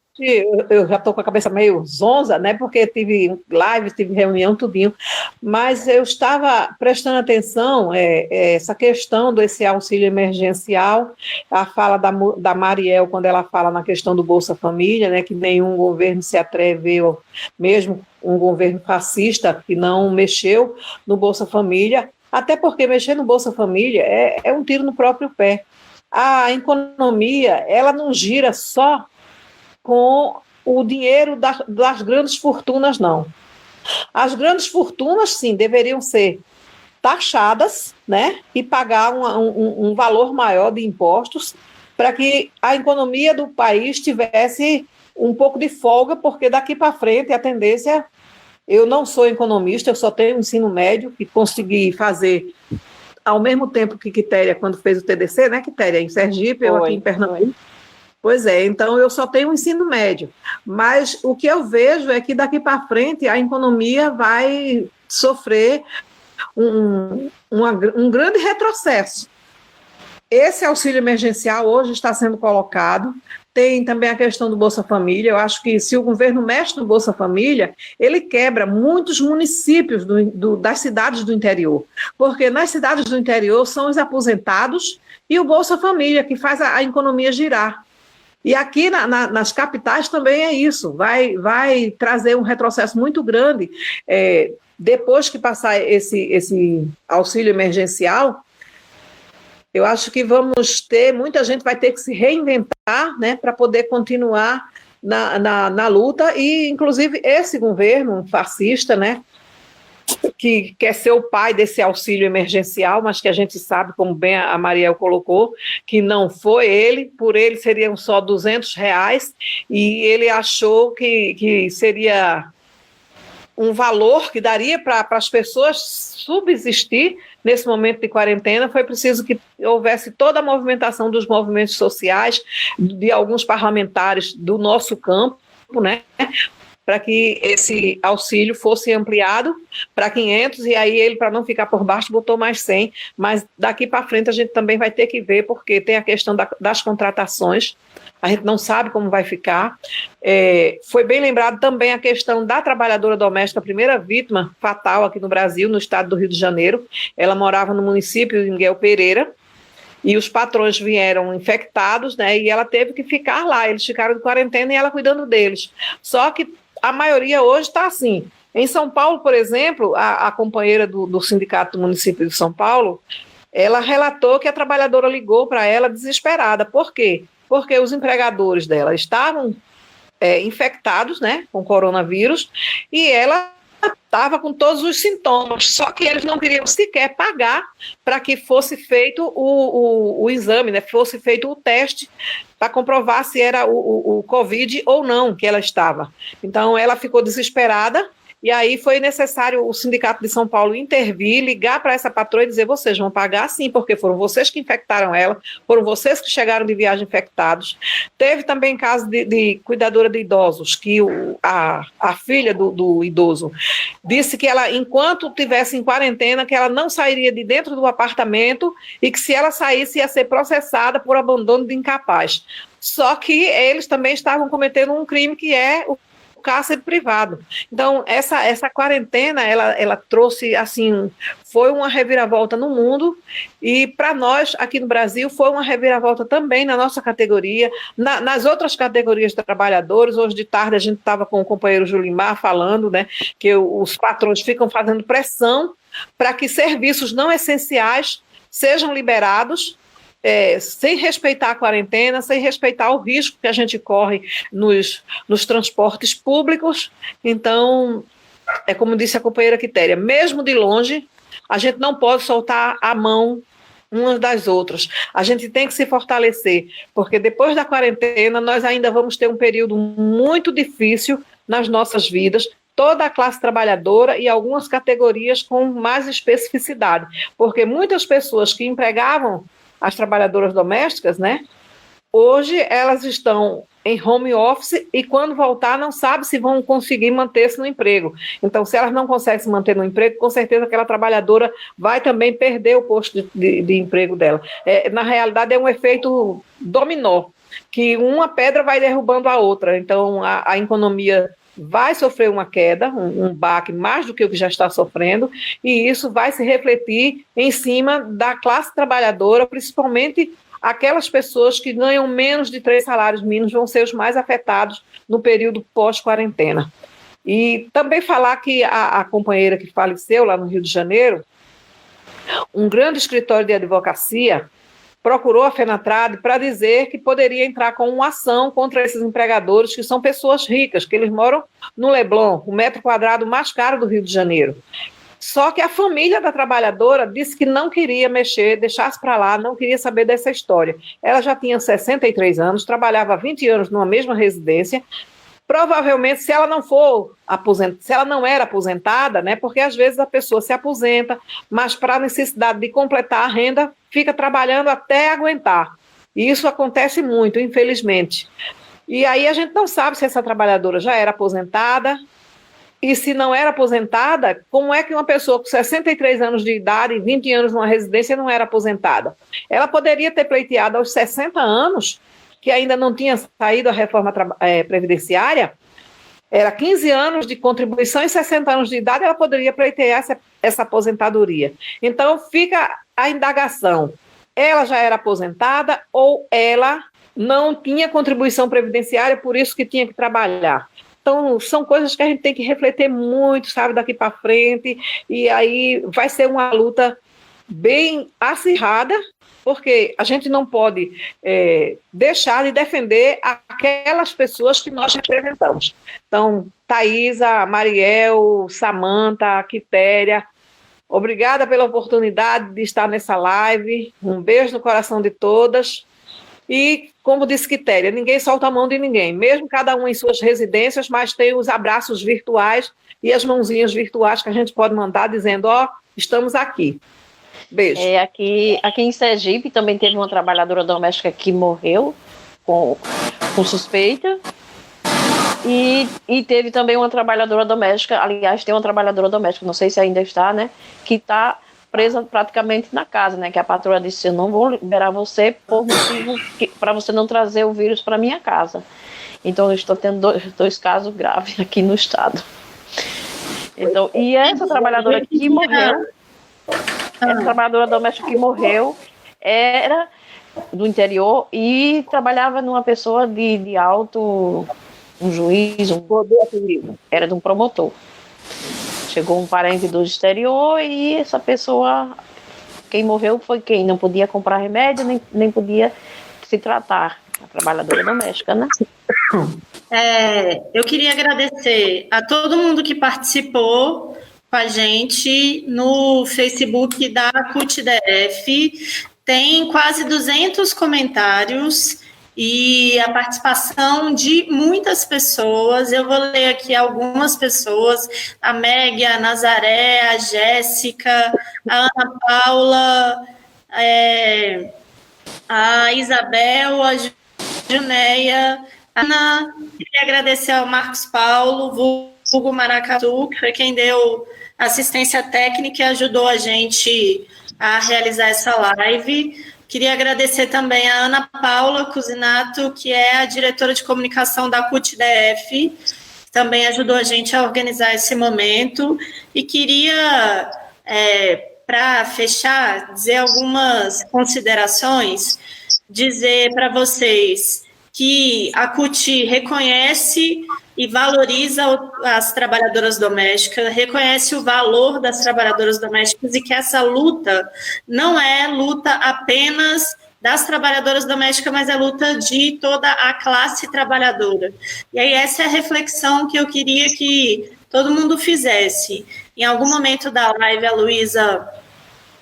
eu já estou com a cabeça meio zonza, né, porque tive live, tive reunião, tudinho, mas eu estava prestando atenção essa questão desse auxílio emergencial, a fala da Mariel, quando ela fala na questão do Bolsa Família, né, que nenhum governo se atreveu, mesmo um governo fascista, que não mexeu no Bolsa Família, até porque mexer no Bolsa Família é um tiro no próprio pé. A economia, ela não gira só com o dinheiro das grandes fortunas, não. As grandes fortunas, sim, deveriam ser taxadas, né, e pagar um valor maior de impostos para que a economia do país tivesse um pouco de folga, porque daqui para frente a tendência... Eu não sou economista, eu só tenho ensino médio, que consegui fazer ao mesmo tempo que Quitéria, quando fez o TDC, né, Quitéria, em Sergipe, eu aqui em Pernambuco. Pois é, então eu só tenho ensino médio. Mas o que eu vejo é que daqui para frente a economia vai sofrer um grande retrocesso. Esse auxílio emergencial hoje está sendo colocado. Tem também a questão do Bolsa Família. Eu acho que se o governo mexe no Bolsa Família, ele quebra muitos municípios das cidades do interior, porque nas cidades do interior são os aposentados e o Bolsa Família que faz a economia girar. E aqui nas capitais também é isso, vai trazer um retrocesso muito grande. Depois que passar esse auxílio emergencial, eu acho que muita gente vai ter que se reinventar, né, para poder continuar na luta, e inclusive esse governo fascista, né, que quer ser o pai desse auxílio emergencial, mas que a gente sabe, como bem a Mariel colocou, que não foi ele, por ele seriam só R$200, e ele achou que seria um valor que daria para as pessoas subsistir nesse momento de quarentena. Foi preciso que houvesse toda a movimentação dos movimentos sociais, de alguns parlamentares do nosso campo, né, para que esse auxílio fosse ampliado para 500, e aí ele, para não ficar por baixo, botou mais 100, mas daqui para frente a gente também vai ter que ver, porque tem a questão das contratações, a gente não sabe como vai ficar. Foi bem lembrado também a questão da trabalhadora doméstica, a primeira vítima fatal aqui no Brasil, no estado do Rio de Janeiro. Ela morava no município de Miguel Pereira, e os patrões vieram infectados, né, e ela teve que ficar lá, eles ficaram de quarentena e ela cuidando deles. Só que a maioria hoje está assim. Em São Paulo, por exemplo, a companheira do sindicato do município de São Paulo, ela relatou que a trabalhadora ligou para ela desesperada. Por quê? Porque os empregadores dela estavam infectados, né, com coronavírus, e ela estava com todos os sintomas, só que eles não queriam sequer pagar para que fosse feito o exame, né, fosse feito o teste para comprovar se era o Covid ou não que ela estava. Então, ela ficou desesperada, e aí foi necessário o Sindicato de São Paulo intervir, ligar para essa patroa e dizer: vocês vão pagar sim, porque foram vocês que infectaram ela, foram vocês que chegaram de viagem infectados. Teve também caso de cuidadora de idosos, que a filha do idoso disse que ela, enquanto estivesse em quarentena, que ela não sairia de dentro do apartamento, e que se ela saísse ia ser processada por abandono de incapaz. Só que eles também estavam cometendo um crime, que é o cárcere privado. Então, essa quarentena, ela trouxe, assim, foi uma reviravolta no mundo, e para nós, aqui no Brasil, foi uma reviravolta também na nossa categoria, nas outras categorias de trabalhadores. Hoje de tarde a gente estava com o companheiro Julimar falando, né, que os patrões ficam fazendo pressão para que serviços não essenciais sejam liberados, sem respeitar a quarentena, sem respeitar o risco que a gente corre nos transportes públicos. Então, como disse a companheira Quitéria, mesmo de longe, a gente não pode soltar a mão umas das outras. A gente tem que se fortalecer, porque depois da quarentena nós ainda vamos ter um período muito difícil nas nossas vidas, toda a classe trabalhadora e algumas categorias com mais especificidade, porque muitas pessoas que empregavam as trabalhadoras domésticas, né, hoje elas estão em home office, e quando voltar não sabe se vão conseguir manter-se no emprego. Então, se elas não conseguem se manter no emprego, com certeza aquela trabalhadora vai também perder o posto de emprego dela. Na realidade, é um efeito dominó, que uma pedra vai derrubando a outra. Então, a economia vai sofrer uma queda, um baque mais do que o que já está sofrendo, e isso vai se refletir em cima da classe trabalhadora, principalmente aquelas pessoas que ganham menos de 3 salários mínimos vão ser os mais afetados no período pós-quarentena. E também falar que a companheira que faleceu lá no Rio de Janeiro, um grande escritório de advocacia procurou a FENATRAD para dizer que poderia entrar com uma ação contra esses empregadores, que são pessoas ricas, que eles moram no Leblon, o metro quadrado mais caro do Rio de Janeiro. Só que a família da trabalhadora disse que não queria mexer, deixasse para lá, não queria saber dessa história. Ela já tinha 63 anos, trabalhava há 20 anos numa mesma residência. Provavelmente, se ela não for aposentada, se ela não era aposentada, né, porque às vezes a pessoa se aposenta, mas para a necessidade de completar a renda, fica trabalhando até aguentar. E isso acontece muito, infelizmente. E aí a gente não sabe se essa trabalhadora já era aposentada, e se não era aposentada, como é que uma pessoa com 63 anos de idade e 20 anos numa residência não era aposentada? Ela poderia ter pleiteado aos 60 anos, que ainda não tinha saído a reforma previdenciária, era 15 anos de contribuição e 60 anos de idade, ela poderia pleitear essa aposentadoria. Então, fica a indagação: ela já era aposentada ou ela não tinha contribuição previdenciária, por isso que tinha que trabalhar? Então, são coisas que a gente tem que refletir muito, sabe, daqui para frente, e aí vai ser uma luta bem acirrada, porque a gente não pode deixar de defender aquelas pessoas que nós representamos. Então, Thaisa, Mariel, Samanta, Quitéria, obrigada pela oportunidade de estar nessa live. Um beijo no coração de todas. E, como disse Quitéria, ninguém solta a mão de ninguém, mesmo cada um em suas residências, mas tem os abraços virtuais e as mãozinhas virtuais que a gente pode mandar dizendo, estamos aqui. Beijo. Aqui em Sergipe também teve uma trabalhadora doméstica que morreu com suspeita. E teve também uma trabalhadora doméstica, aliás, tem uma trabalhadora doméstica, não sei se ainda está, né, que está presa praticamente na casa, né, que a patroa disse, eu não vou liberar você por motivo para você não trazer o vírus para minha casa. Então, eu estou tendo dois casos graves aqui no estado. Então, e essa trabalhadora que morreu, essa trabalhadora doméstica que morreu, era do interior e trabalhava numa pessoa de alto, um juiz, era de um promotor. Chegou um parente do exterior e essa pessoa, quem morreu foi quem não podia comprar remédio, nem podia se tratar, a trabalhadora doméstica, né? Eu queria agradecer a todo mundo que participou com a gente no Facebook da CUT-DF. Tem quase 200 comentários e a participação de muitas pessoas. Eu vou ler aqui algumas pessoas: a Meg, a Nazaré, a Jéssica, a Ana Paula, a Isabel, a Junéia, a Ana. Queria agradecer ao Marcos Paulo, vulgo Maracatu, que foi quem deu assistência técnica e ajudou a gente a realizar essa live. Queria agradecer também a Ana Paula Cusinato, que é a diretora de comunicação da CUT-DF, que também ajudou a gente a organizar esse momento. E queria, para fechar, dizer algumas considerações, dizer para vocês que a CUT reconhece e valoriza as trabalhadoras domésticas, reconhece o valor das trabalhadoras domésticas e que essa luta não é luta apenas das trabalhadoras domésticas, mas é luta de toda a classe trabalhadora. E aí essa é a reflexão que eu queria que todo mundo fizesse. Em algum momento da live, a Luísa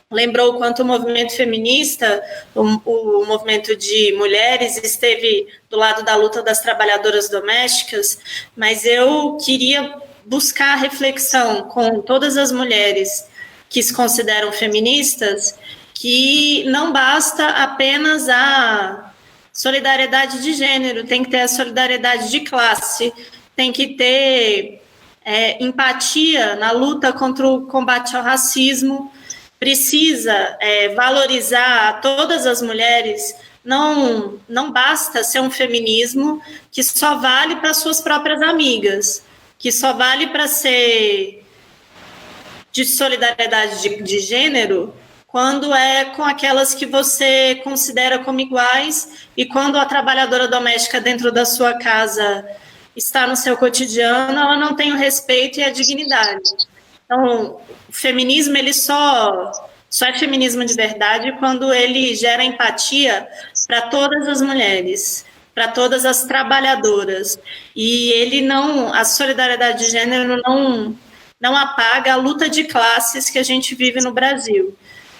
lembrou o quanto o movimento feminista, o movimento de mulheres, esteve do lado da luta das trabalhadoras domésticas, mas eu queria buscar a reflexão com todas as mulheres que se consideram feministas, que não basta apenas a solidariedade de gênero, tem que ter a solidariedade de classe, tem que ter empatia na luta contra o combate ao racismo, precisa valorizar todas as mulheres. Não basta ser um feminismo que só vale para suas próprias amigas, que só vale para ser de solidariedade de gênero quando é com aquelas que você considera como iguais e quando a trabalhadora doméstica dentro da sua casa está no seu cotidiano, ela não tem o respeito e a dignidade. Então, o feminismo, ele só é feminismo de verdade quando ele gera empatia para todas as mulheres, para todas as trabalhadoras. E a solidariedade de gênero não apaga a luta de classes que a gente vive no Brasil.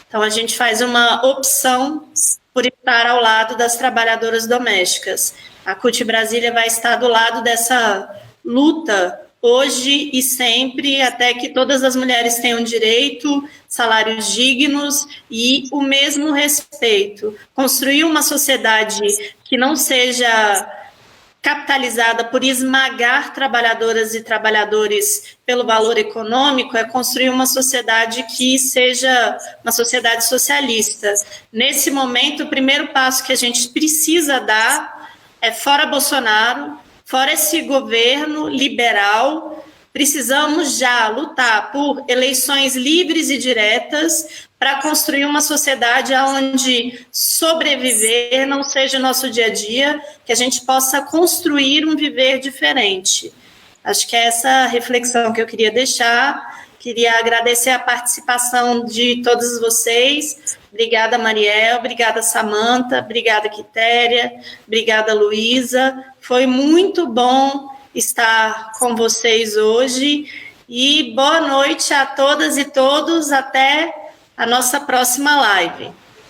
Então, a gente faz uma opção por estar ao lado das trabalhadoras domésticas. A CUT Brasília vai estar do lado dessa luta hoje e sempre, até que todas as mulheres tenham direito, salários dignos e o mesmo respeito. Construir uma sociedade que não seja capitalizada por esmagar trabalhadoras e trabalhadores pelo valor econômico é construir uma sociedade que seja uma sociedade socialista. Nesse momento, o primeiro passo que a gente precisa dar é fora Bolsonaro, fora esse governo liberal. Precisamos já lutar por eleições livres e diretas para construir uma sociedade onde sobreviver não seja o nosso dia a dia, que a gente possa construir um viver diferente. Acho que é essa reflexão que eu queria deixar Queria agradecer a participação de todos vocês. Obrigada, Mariel. Obrigada, Samanta. Obrigada, Quitéria. Obrigada, Luísa. Foi muito bom estar com vocês hoje. E boa noite a todas e todos. Até a nossa próxima live.